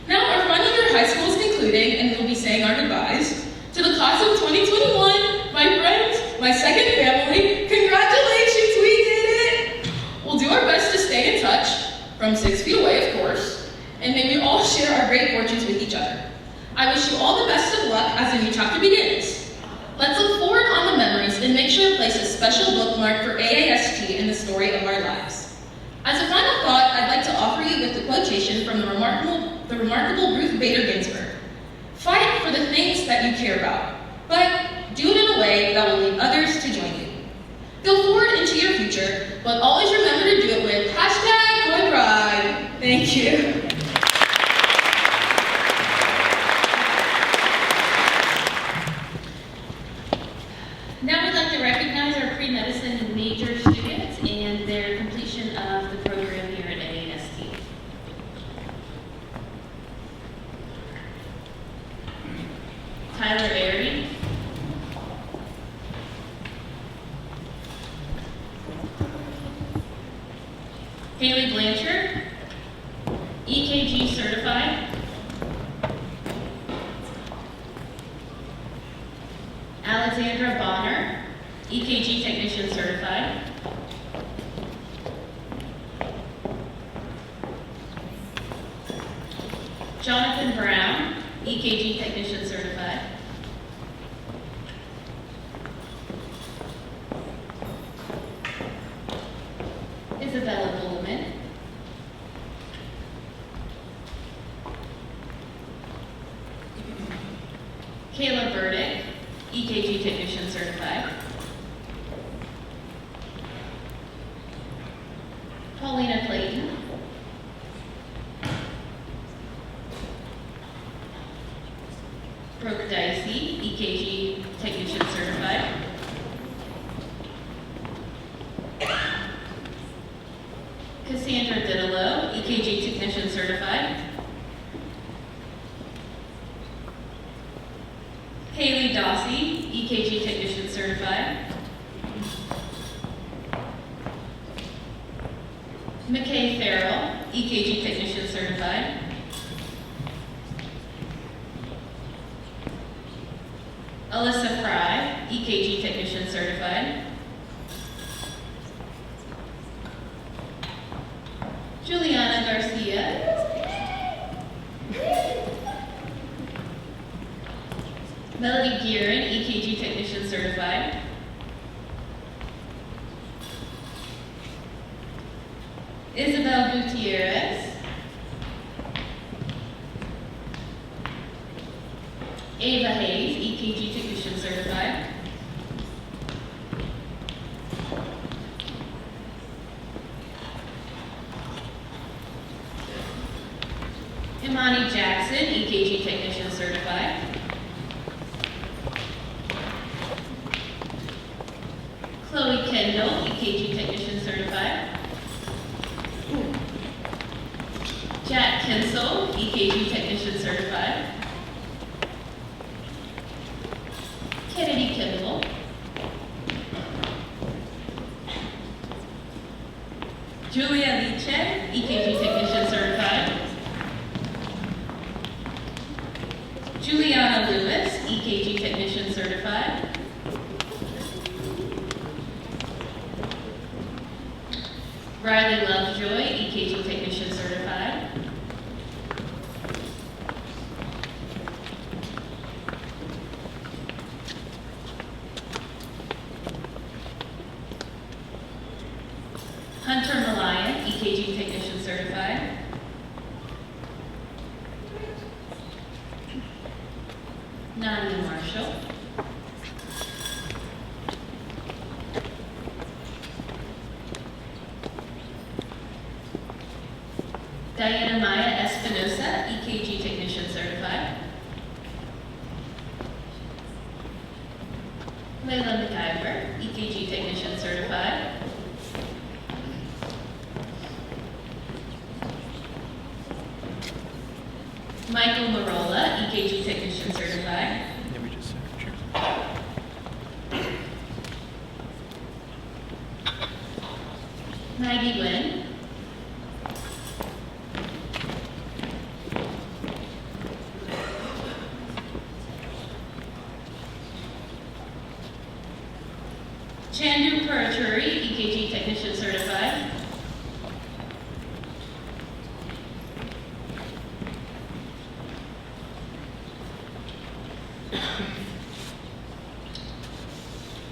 Now our final year of high school is concluding, and we'll be saying our goodbyes. To the class of 2021, my friends, my second family, congratulations, we did it! We'll do our best to stay in touch, from 6 feet away, of course, and may we all share our great fortunes with each other. I wish you all the best of luck as the new chapter begins. Let's look forward on the memories and make sure to place a special bookmark for AAST in the story of our lives. As a final thought, I'd like to offer you with the quotation from the remarkable Ruth Bader Ginsburg. Fight for the things that you care about, but do it in a way that will lead others to join you. Go forward into your future, but always remember to do it with #KoiPride. Thank you. Now we'd like to recognize our pre-medicine major students and their completion of the program here at AAST. Tyler Airy. Haley Blanchard, EKG certified. Alexandra Bonner, EKG technician certified. Jonathan Brown, EKG technician certified. Isabella Bullman. Kayla Burdick, EKG technician certified. Paulina Clayton. Brooke Dicey, EKG technician certified. Cassandra Didello, EKG technician certified. Haley Dossie, EKG technician certified. McKay Farrell, EKG technician certified. Alyssa Fry, EKG technician certified. Juliana Garcia. Melody Gearin, EKG technician certified. Isabel Gutierrez. Ava Hayes, EKG technician certified. Imani Jackson, EKG technician certified. Chloe Kendall, EKG technician certified. Jack Kinsel, EKG technician certified. Kennedy Kimball. Julia Liche, EKG technician certified. Juliana Lewis, EKG technician certified. Riley Lovejoy, EKG technician certified. Hunter Malayan, EKG technician certified. Nadia Marshall. Diana Maya Espinosa, EKG technician certified. Layla McIver, EKG technician certified. Michael Marola, EKG technician certified. Maggie Wynn. Chandu Puraturi, EKG technician certified.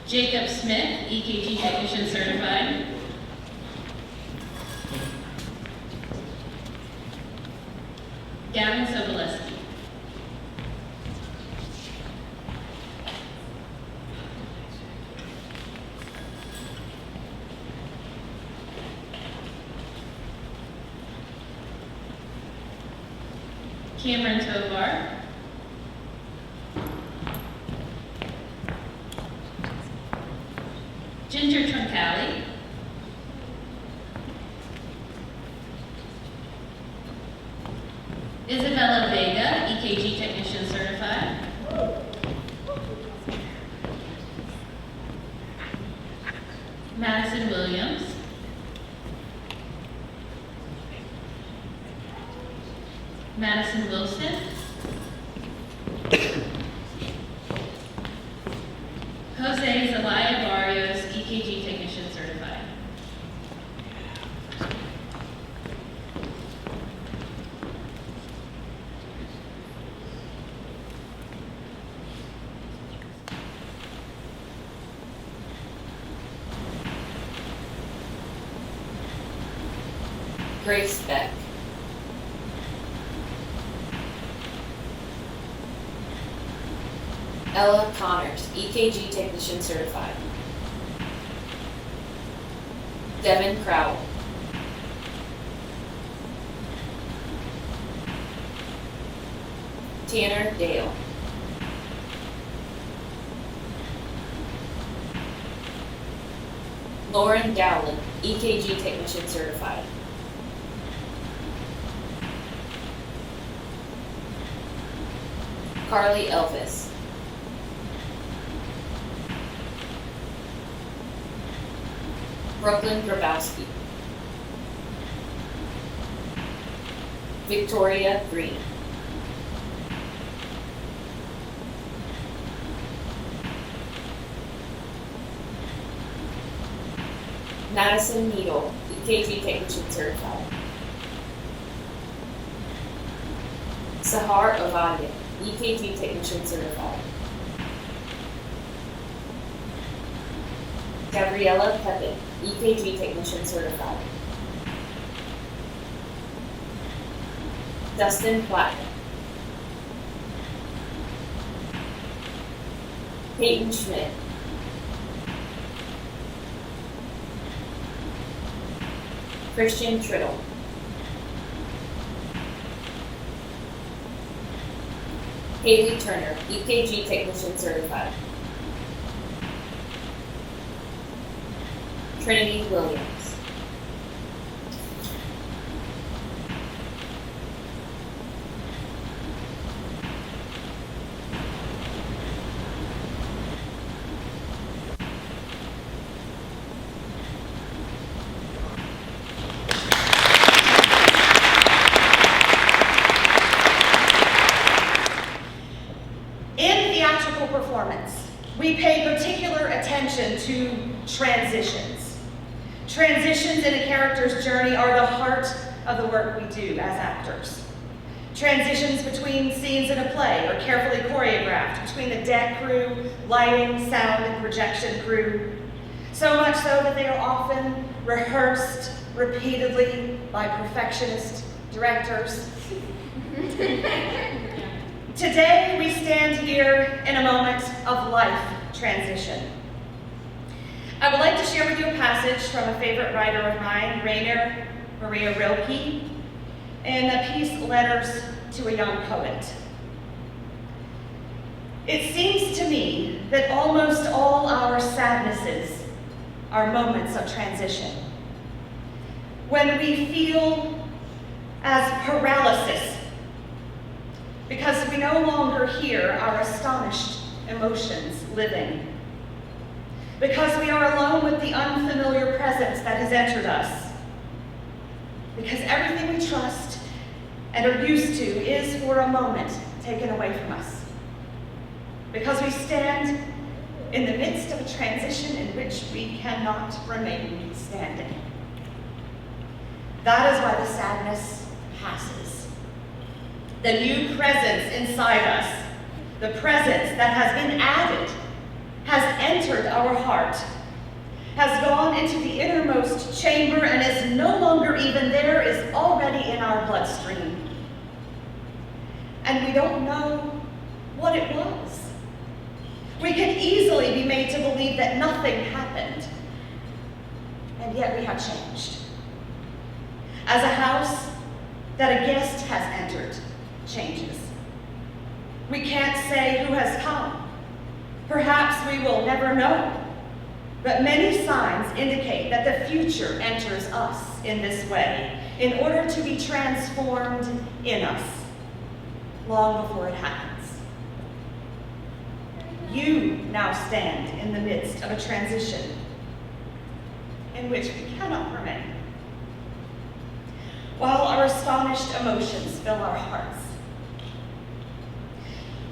Jacob Smith, EKG technician certified. Gavin Soboleski. Cameron Tovar. Ginger Troncali. Isabella Vega, EKG technician certified. Madison Williams. Madison Wilson. Jose Zelaya Barrios, EKG Technician Certified. Grace Beck. Ella Connors, EKG Technician Certified. Devin Crowell. Tanner Dale. Lauren Dowland, EKG Technician Certified. Carly Elvis. Brooklyn Grabowski. Victoria Green. Madison Needle, EKG Technician Certified. Sahar Ovadia, EKG Technician Certified. Gabriella Pepin, EKG Technician Certified. Dustin Platten. Peyton Schmidt. Christian Triddle. Haley Turner, EKG Technician Certified. Trinity Williams. In theatrical performance, we pay particular attention to transitions. Transitions in a character's journey are the heart of the work we do as actors. Transitions between scenes in a play are carefully choreographed between the deck crew, lighting, sound, and projection crew. So much so that they are often rehearsed repeatedly by perfectionist directors. Today, we stand here in a moment of life transition. I would like to share with you a passage from a favorite writer of mine, Rainer Maria Rilke, in the piece Letters to a Young Poet. It seems to me that almost all our sadnesses are moments of transition. When we feel as paralysis because we no longer hear our astonished emotions living. Because we are alone with the unfamiliar presence that has entered us. Because everything we trust and are used to is for a moment taken away from us. Because we stand in the midst of a transition in which we cannot remain standing. That is why the sadness passes. The new presence inside us, the presence that has been added, has entered our heart, has gone into the innermost chamber and is no longer even there, is already in our bloodstream. And we don't know what it was. We can easily be made to believe that nothing happened, and yet we have changed. As a house that a guest has entered changes. We can't say who has come. Perhaps we will never know. But many signs indicate that the future enters us in this way in order to be transformed in us long before it happens. You now stand in the midst of a transition in which we cannot remain. while our astonished emotions fill our hearts.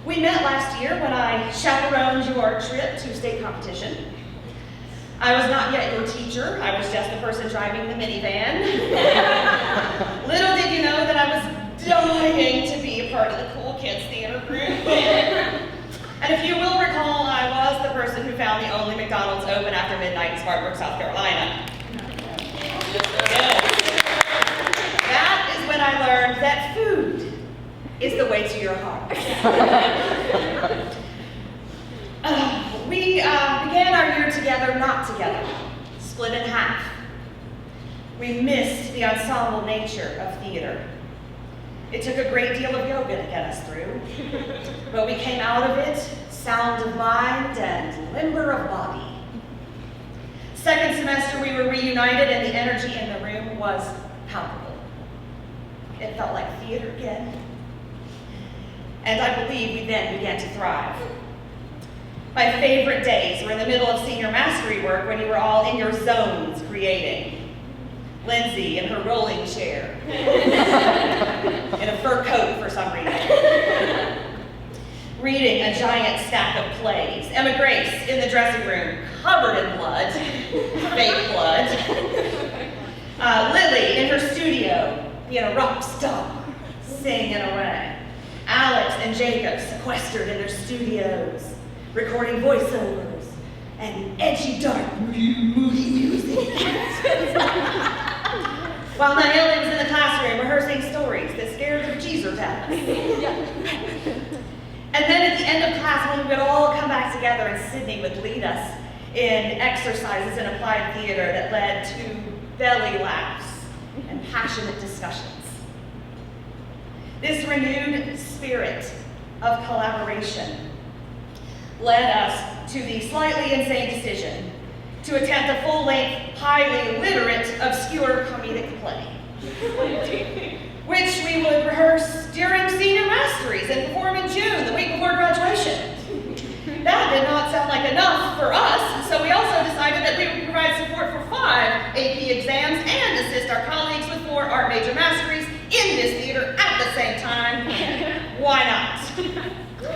We met last year when I chaperoned your trip to state competition. I was not yet your teacher, I was just the person driving the minivan. Little did you know that I was dying to be a part of the cool kids theater group. And if you will recall, I was the person who found the only McDonald's open after midnight in Spartanburg, South Carolina. That is when I learned that food is the way to your heart. We began our year together, not together, split in half. We missed the ensemble nature of theater. It took a great deal of yoga to get us through, but we came out of it sound of mind and limber of body. Second semester, we were reunited and the energy in the room was palpable. It felt like theater again. And I believe we then began to thrive. My favorite days were in the middle of senior mastery work when you were all in your zones creating. Lindsay in her rolling chair, in a fur coat for some reason. Reading a giant stack of plays. Emma Grace in the dressing room, covered in blood, fake blood. Lily in her studio, being a rock star, singing away. Alex and Jacob sequestered in their studios, recording voiceovers and edgy, dark, moody music. While Naomi was in the classroom rehearsing stories that scared the bejesus out of us. And then at the end of class, we would all come back together and Sydney would lead us in exercises in applied theater that led to belly laughs and passionate discussions. This renewed spirit of collaboration led us to the slightly insane decision to attempt a full-length, highly literate, obscure comedic play, which we would rehearse during senior masteries and perform in June, the week before graduation. That did not sound like enough for us, so we also decided that we would provide support for 5 AP exams and assist our colleagues with 4 art major masteries in this theater at the same time. Why not?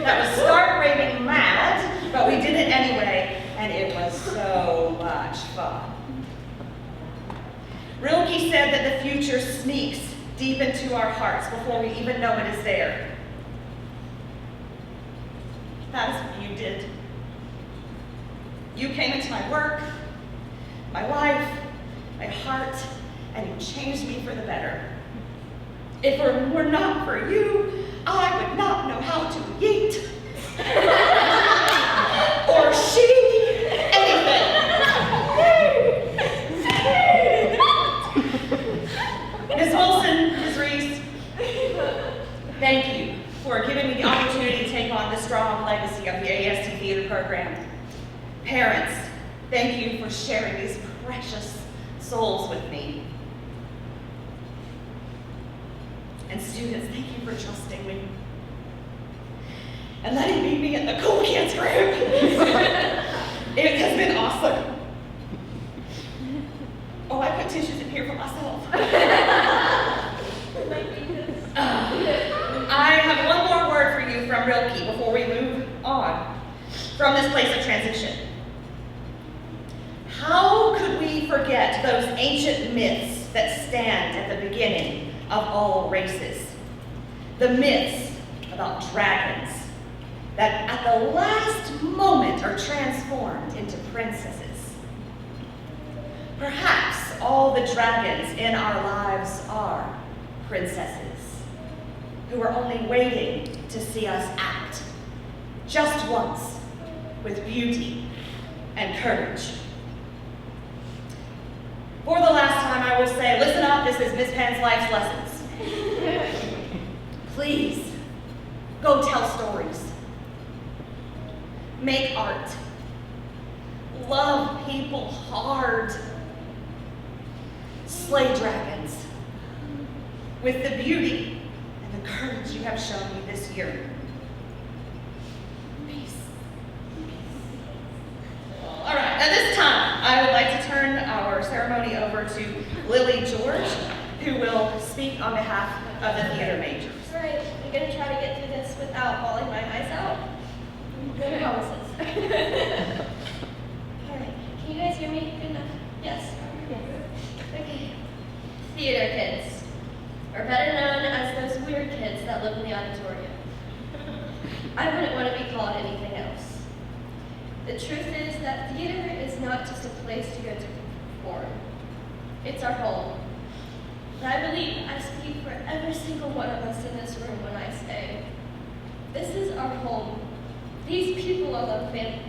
That was stark raving mad, but we did it anyway, and it was so much fun. Rilke said that the future sneaks deep into our hearts before we even know it is there. That is what you did. You came into my work, my life, my heart, and you changed me for the better. If it were not for you, I would not know how to eat or she anything. Ms. Wilson, Ms. Reese, thank you for giving me the opportunity to take on the strong legacy of the AST Theater program. Parents, thank you for sharing these precious souls with me. And students, thank you for trusting me and letting me be in the cool kids group. It has been awesome. Oh, I put tissues in here for myself. I have one more word for you from Rilke before we move on from this place of transition. How could we forget those ancient myths that stand at the beginning of all races? The myths about dragons that at the last moment are transformed into princesses. Perhaps all the dragons in our lives are princesses who are only waiting to see us act just once with beauty and courage. For the last time, I will say, listen up, this is Miss Penn's Life's Lessons. Please, go tell stories. Make art. Love people hard. Slay dragons with the beauty and the courage you have shown me this year. Peace. All right, at this time, I would like to turn our ceremony over to Lily George, who will speak on behalf of the theater majors. All right, I'm going to try to get through this without bawling my eyes out. Good promises. All right, can you guys hear me good enough? Yes? Okay. Theater kids, or better known as those weird kids that live in the auditorium. I wouldn't want to be called anything else. The truth is that theater is not just a place to go to perform. It's our home. And I believe I speak for every single one of us in this room when I say, this is our home. These people are our family.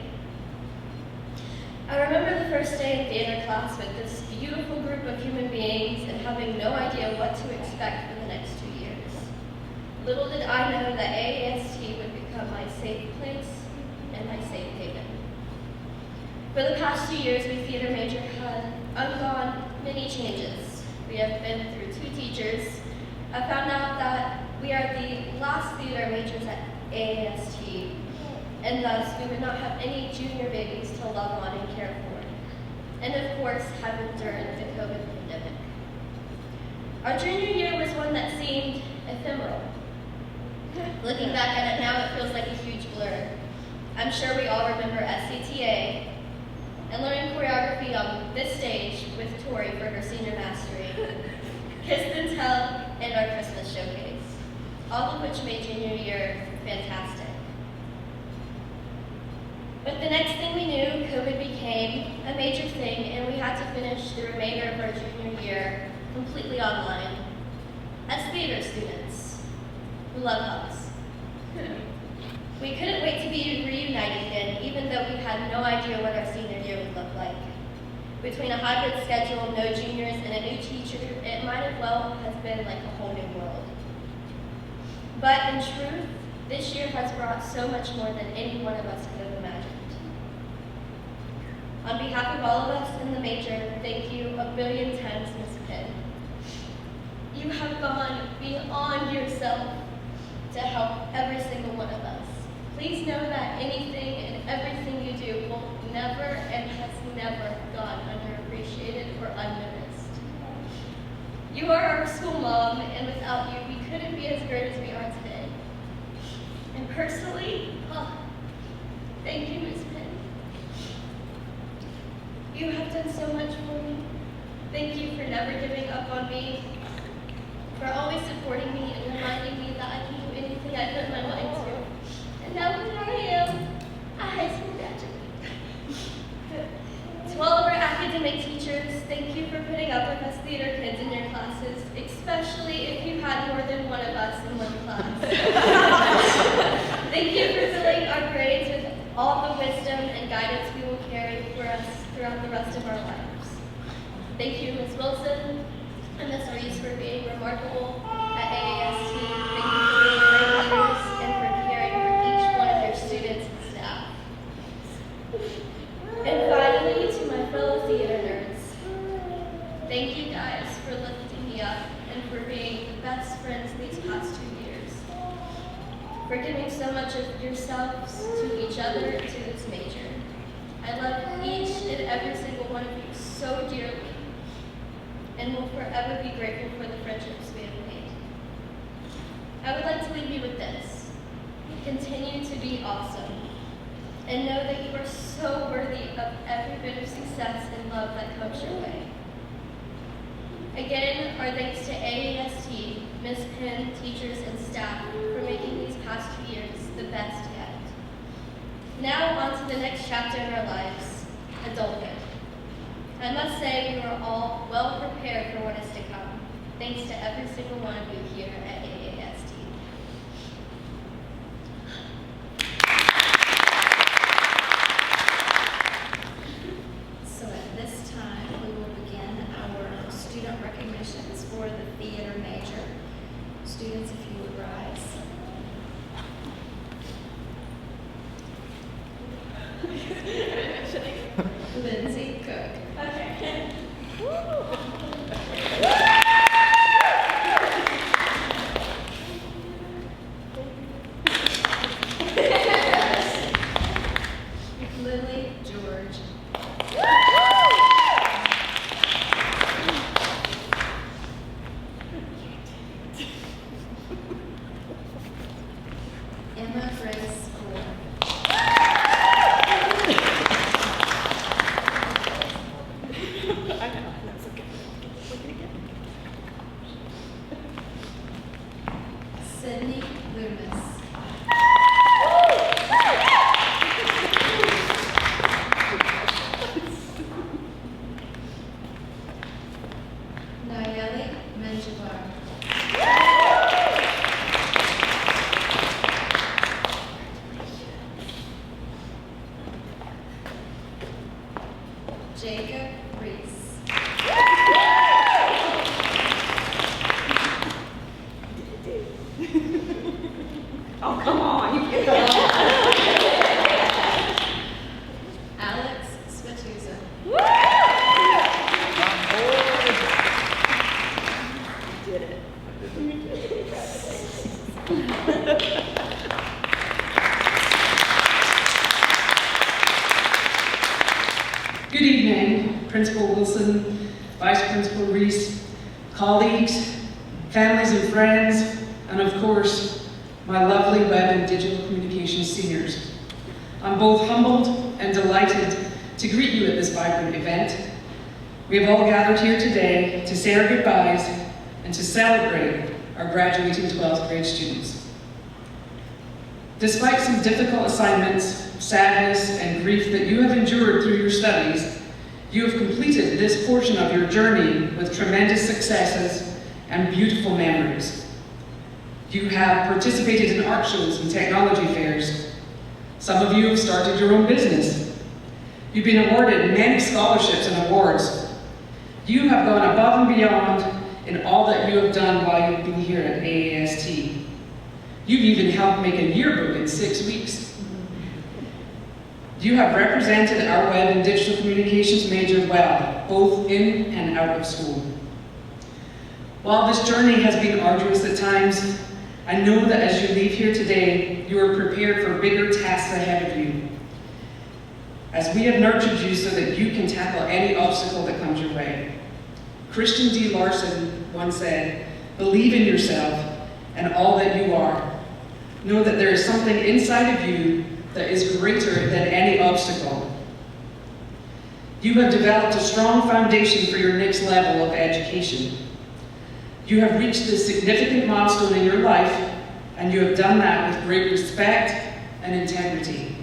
I remember the first day in theater class with this beautiful group of human beings and having no idea what to expect for the next 2 years. Little did I know that AAST would become my safe place and my safe haven. For the past 2 years, we theater major had undergone many changes. We have been through 2 teachers. I found out that we are the last theater majors at AAST, and thus we would not have any junior babies to love on and care for. And of course, have endured the COVID pandemic. Our junior year was one that seemed ephemeral. Looking back at it now, it feels like a huge blur. I'm sure we all remember SCTA and learning choreography on this stage with Tori for her senior mastery, Kiss and Tell, and our Christmas showcase, all of which made junior year fantastic. But the next thing we knew, COVID became a major thing, and we had to finish the remainder of our junior year completely online as theater students who love hugs. We couldn't wait to be reunited again, even though we had no idea what our senior year would look like. Between a hybrid schedule, no juniors, and a new teacher, it might as well have been like a whole new world. But in truth, this year has brought so much more than any one of us could have imagined. On behalf of all of us in the major, thank you a billion times, Ms. Pitt. You have gone beyond yourself to help every single one of us. Please know that anything and everything you do will never and has never gone underappreciated or unnoticed. You are our school mom, and without you, we couldn't be as great as we are today. And personally, thank you, Ms. Pitt. You have done so much for me. Thank you for never giving up on me, for always supporting me and reminding me that I can do anything I put my mind to. And now here I am, a high school graduate. To all of our academic teachers, thank you for putting up with us theater kids in your classes, especially if you had more than one of us in one class. Thank you for filling our grades with all the wisdom and guidance we will carry for us throughout the rest of our lives. Thank you, Ms. Wilson and Ms. Reese, for being remarkable at AAST. Thank you for being great leaders and for caring for each one of your students and staff. And finally, to my fellow theater nerds, thank you guys for lifting me up and for being the best friends these past 2 years. For giving so much of yourselves to each other to this major. I love each and every single one of you so dearly and will forever be grateful for the friendships we have made. I would like to leave you with this. Continue to be awesome and know that you are so worthy of every bit of success and love that comes your way. Again, our thanks to AAST, Ms. Penn, teachers, and staff for making these past 2 years the best yet. Now on to the next chapter in our lives, adulthood. I must say you are all well prepared for what is to come, thanks to every single one of you here at AAST. So at this time, we will begin our student recognitions for the theater major. Students, if you would rise. Lindsay Cook. Okay. Lily George. Sydney Loomis. Nayeli Menjivar. Jacob Reese. Oh, come on. Alex Spatuza. Did it. Good evening, Principal Wilson, Vice Principal Reese, colleagues, families and friends, and of course, my lovely web and digital communications seniors. I'm both humbled and delighted to greet you at this vibrant event. We have all gathered here today to say our goodbyes and to celebrate our graduating 12th grade students. Despite some difficult assignments, sadness, and grief that you have endured through your studies, you have completed this portion of your journey with tremendous successes and beautiful memories. You have participated in art shows and technology fairs. Some of you have started your own business. You've been awarded many scholarships and awards. You have gone above and beyond in all that you have done while you've been here at AAST. You've even helped make a yearbook in 6 weeks. You have represented our web and digital communications major well, both in and out of school. While this journey has been arduous at times, I know that as you leave here today, you are prepared for bigger tasks ahead of you. As we have nurtured you so that you can tackle any obstacle that comes your way. Christian D. Larson once said, "Believe in yourself and all that you are. Know that there is something inside of you that is greater than any obstacle." You have developed a strong foundation for your next level of education. You have reached this significant milestone in your life, and you have done that with great respect and integrity.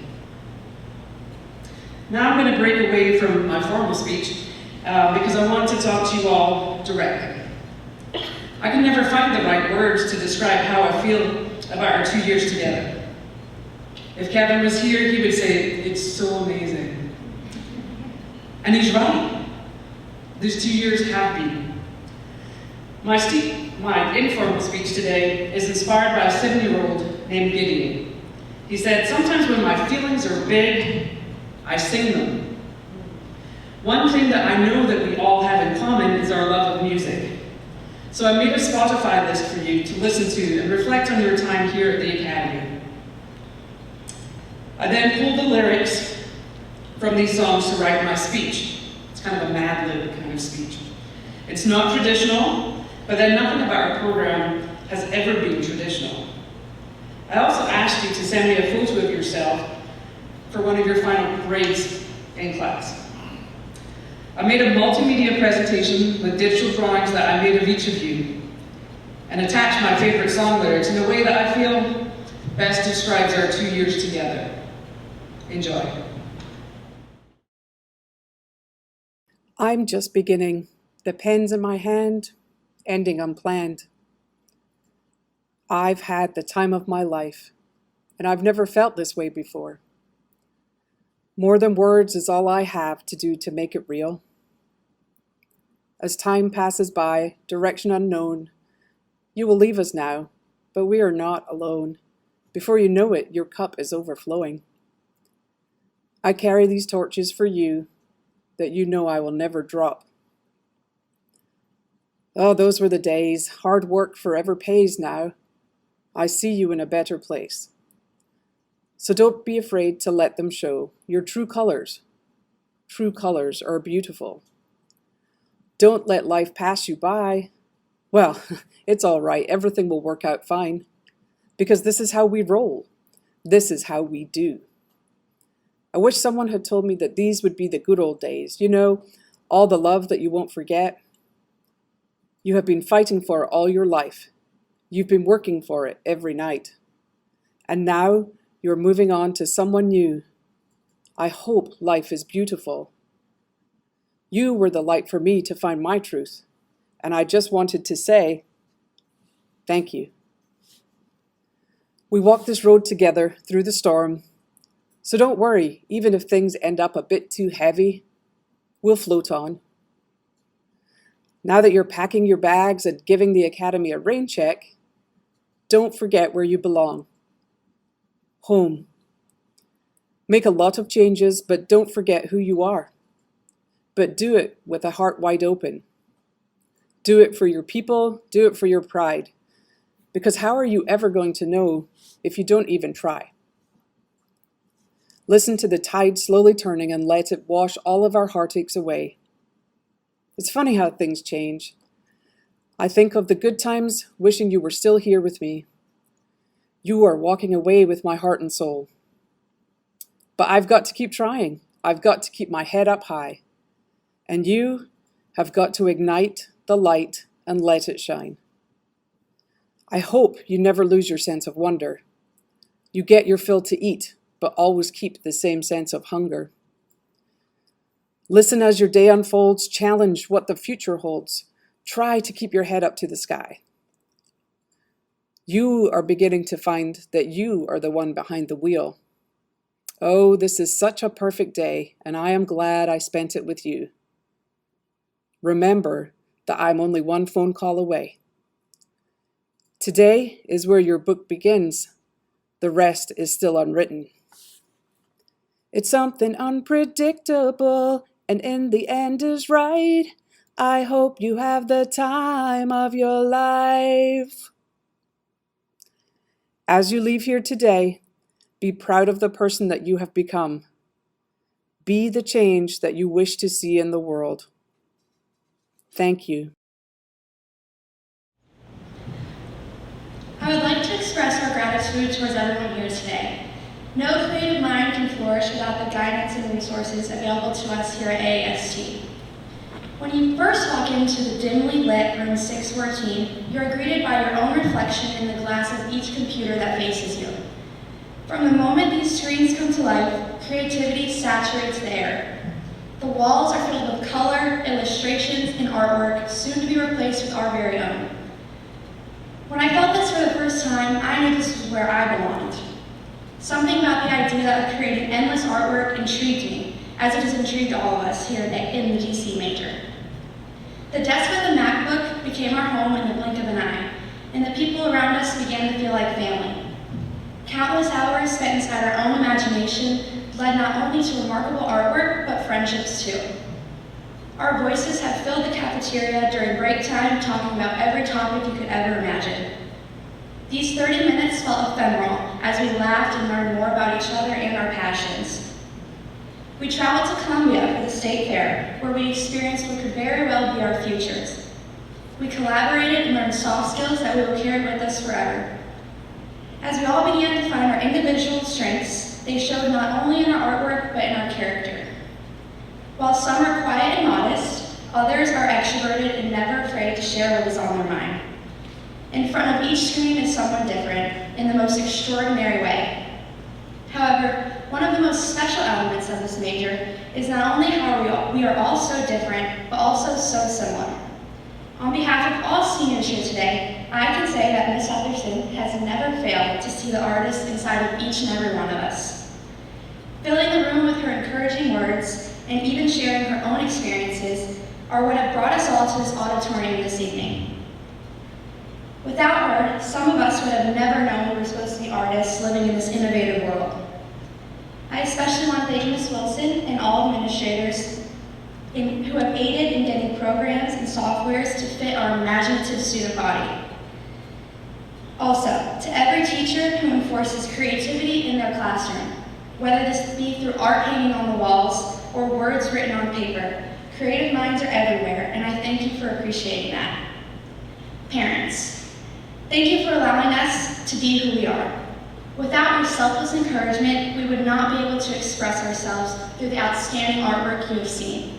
Now I'm going to break away from my formal speech because I want to talk to you all directly. I can never find the right words to describe how I feel about our 2 years together. If Kevin was here, he would say, "It's so amazing." And he's right. These 2 years have been. My informal speech today is inspired by a 7-year-old named Gideon. He said, "Sometimes when my feelings are big, I sing them." One thing that I know that we all have in common is our love of music. So I made a Spotify list for you to listen to and reflect on your time here at the Academy. I then pulled the lyrics from these songs to write my speech. It's kind of a Mad Lib kind of speech. It's not traditional, but then nothing about our program has ever been traditional. I also asked you to send me a photo of yourself for one of your final grades in class. I made a multimedia presentation with digital drawings that I made of each of you and attached my favorite song lyrics in a way that I feel best describes our 2 years together. Enjoy. I'm just beginning. The pen's in my hand, ending unplanned. I've had the time of my life, and I've never felt this way before. More than words is all I have to do to make it real. As time passes by, direction unknown, you will leave us now, but we are not alone. Before you know it, your cup is overflowing. I carry these torches for you that you know I will never drop. Oh, those were the days. Hard work forever pays now. I see you in a better place. So don't be afraid to let them show your true colors. True colors are beautiful. Don't let life pass you by. Well, it's all right. Everything will work out fine. Because this is how we roll. This is how we do. I wish someone had told me that these would be the good old days. You know, all the love that you won't forget. You have been fighting for it all your life. You've been working for it every night. And now you're moving on to someone new. I hope life is beautiful. You were the light for me to find my truth, and I just wanted to say, thank you. We walked this road together through the storm, so don't worry, even if things end up a bit too heavy, we'll float on. Now that you're packing your bags and giving the Academy a rain check, don't forget where you belong. Home. Make a lot of changes, but don't forget who you are. But do it with a heart wide open. Do it for your people, do it for your pride. Because how are you ever going to know if you don't even try? Listen to the tide slowly turning and let it wash all of our heartaches away. It's funny how things change. I think of the good times, wishing you were still here with me. You are walking away with my heart and soul. But I've got to keep trying. I've got to keep my head up high. And you have got to ignite the light and let it shine. I hope you never lose your sense of wonder. You get your fill to eat, but always keep the same sense of hunger. Listen as your day unfolds, challenge what the future holds. Try to keep your head up to the sky. You are beginning to find that you are the one behind the wheel. Oh, this is such a perfect day, and I am glad I spent it with you. Remember that I'm only one phone call away. Today is where your book begins. The rest is still unwritten. It's something unpredictable, and in the end is right. I hope you have the time of your life. As you leave here today, be proud of the person that you have become. Be the change that you wish to see in the world. Thank you. I would like to express our gratitude towards everyone here today. No creative mind can flourish without the guidance and resources available to us here at AAST. When you first walk into the dimly lit room 614, you are greeted by your own reflection in the glass of each computer that faces you. From the moment these screens come to life, creativity saturates the air. The walls are filled with color, illustrations, and artwork, soon to be replaced with our very own. When I felt this for the first time, I knew this was where I belonged. Something about the idea of creating endless artwork intrigued me, as it has intrigued all of us here in the DC major. The desk with the MacBook became our home in the blink of an eye, and the people around us began to feel like family. Countless hours spent inside our own imagination led not only to remarkable artwork, but friendships too. Our voices have filled the cafeteria during break time, talking about every topic you could ever imagine. These 30 minutes felt ephemeral as we laughed and learned more about each other and our passions. We traveled to Columbia for the state fair, where we experienced what could very well be our futures. We collaborated and learned soft skills that we will carry with us forever. As we all began to find our individual strengths, they showed not only in our artwork, but in our character. While some are quiet and modest, others are extroverted and never afraid to share what is on their mind. In front of each screen is someone different, in the most extraordinary way. However, one of the most special elements of this major is not only how we are all so different, but also so similar. On behalf of all seniors here today, I can say that Ms. Etherson has never failed to see the artist inside of each and every one of us. Filling the room with her encouraging words, and even sharing her own experiences, are what have brought us all to this auditorium this evening. Without her, some of us would have never known we were supposed to be artists living in this innovative world. I especially want to thank Ms. Wilson and all administrators who have aided in getting programs and softwares to fit our imaginative student body. Also, to every teacher who enforces creativity in their classroom, whether this be through art hanging on the walls or words written on paper, creative minds are everywhere, and I thank you for appreciating that. Parents, thank you for allowing us to be who we are. Without your selfless encouragement, we would not be able to express ourselves through the outstanding artwork you have seen.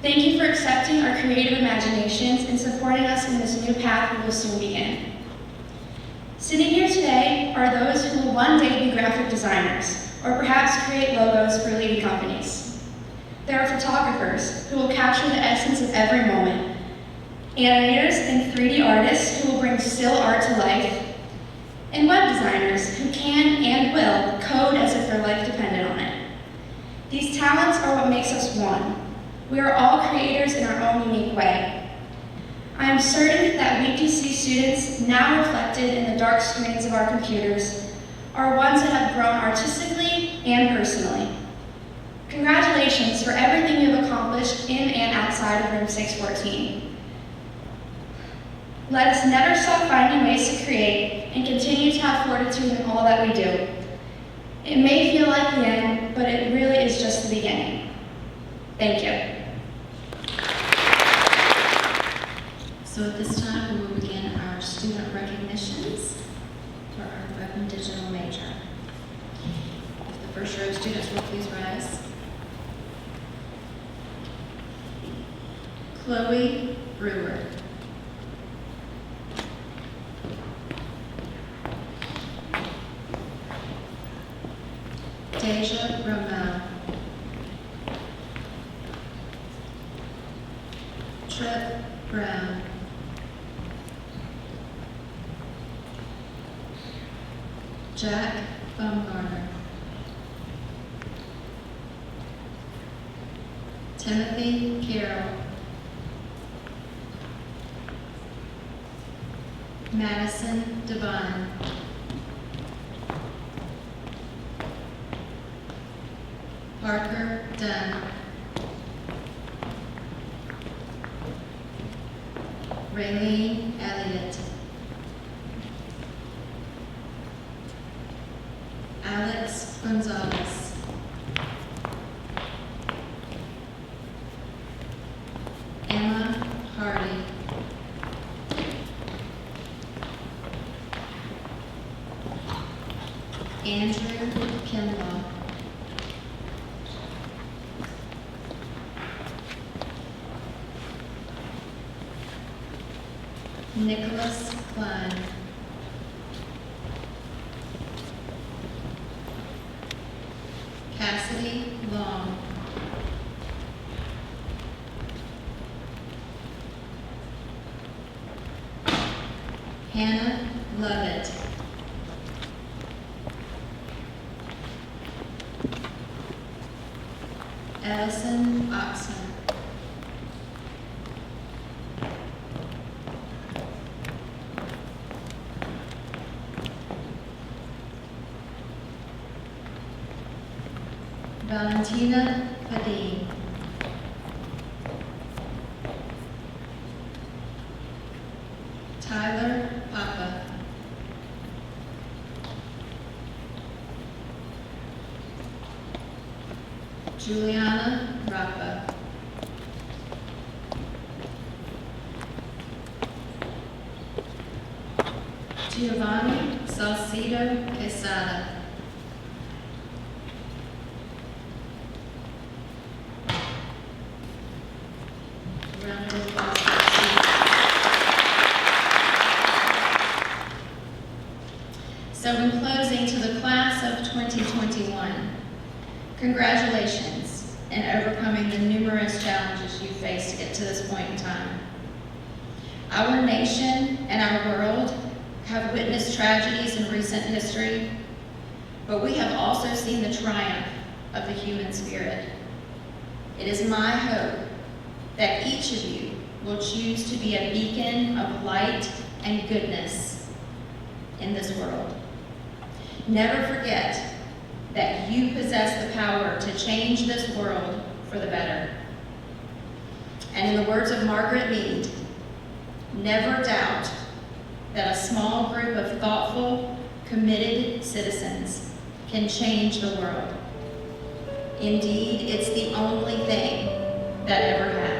Thank you for accepting our creative imaginations and supporting us in this new path we will soon begin. Sitting here today are those who will one day be graphic designers, or perhaps create logos for leading companies. There are photographers who will capture the essence of every moment, animators and 3D artists who will bring still art to life, and web designers who can and will code as if their life depended on it. These talents are what makes us one. We are all creators in our own unique way. I am certain that WPC students, now reflected in the dark screens of our computers, are ones that have grown artistically and personally. Congratulations for everything you have accomplished in and outside of room 614. Let us never stop finding ways to create and continue to have fortitude in all that we do. It may feel like the end, but it really is just the beginning. Thank you. So at this time, we will begin our student recognitions for our web and digital major. If the first row of students will please rise. Chloe Brewer. Deja Romel. Trip Brown. Jack Baumgartner. Timothy Carroll. Madison Devine. Parker Dunn. Raylene Elliott. Alex Gonzalez. Emma Hardy. Andrew Kimball. Nicholas Klein. Cassidy Long. Hannah Lovett. Ellison Oxman. Valentina Padin. Tyler Papa. Juliana Rappa. Giovanni Salcido Quesada. Round of applause. So in closing, to the class of 2021, congratulations in overcoming the numerous challenges you faced to get to this point in time. Our nation and our world have witnessed tragedies in recent history, but we have also seen the triumph of the human spirit. It is my hope that each of you will choose to be a beacon of light and goodness in this world. Never forget that you possess the power to change this world for the better. And in the words of Margaret Mead, never doubt that a small group of thoughtful, committed citizens can change the world. Indeed, it's the only thing that ever has.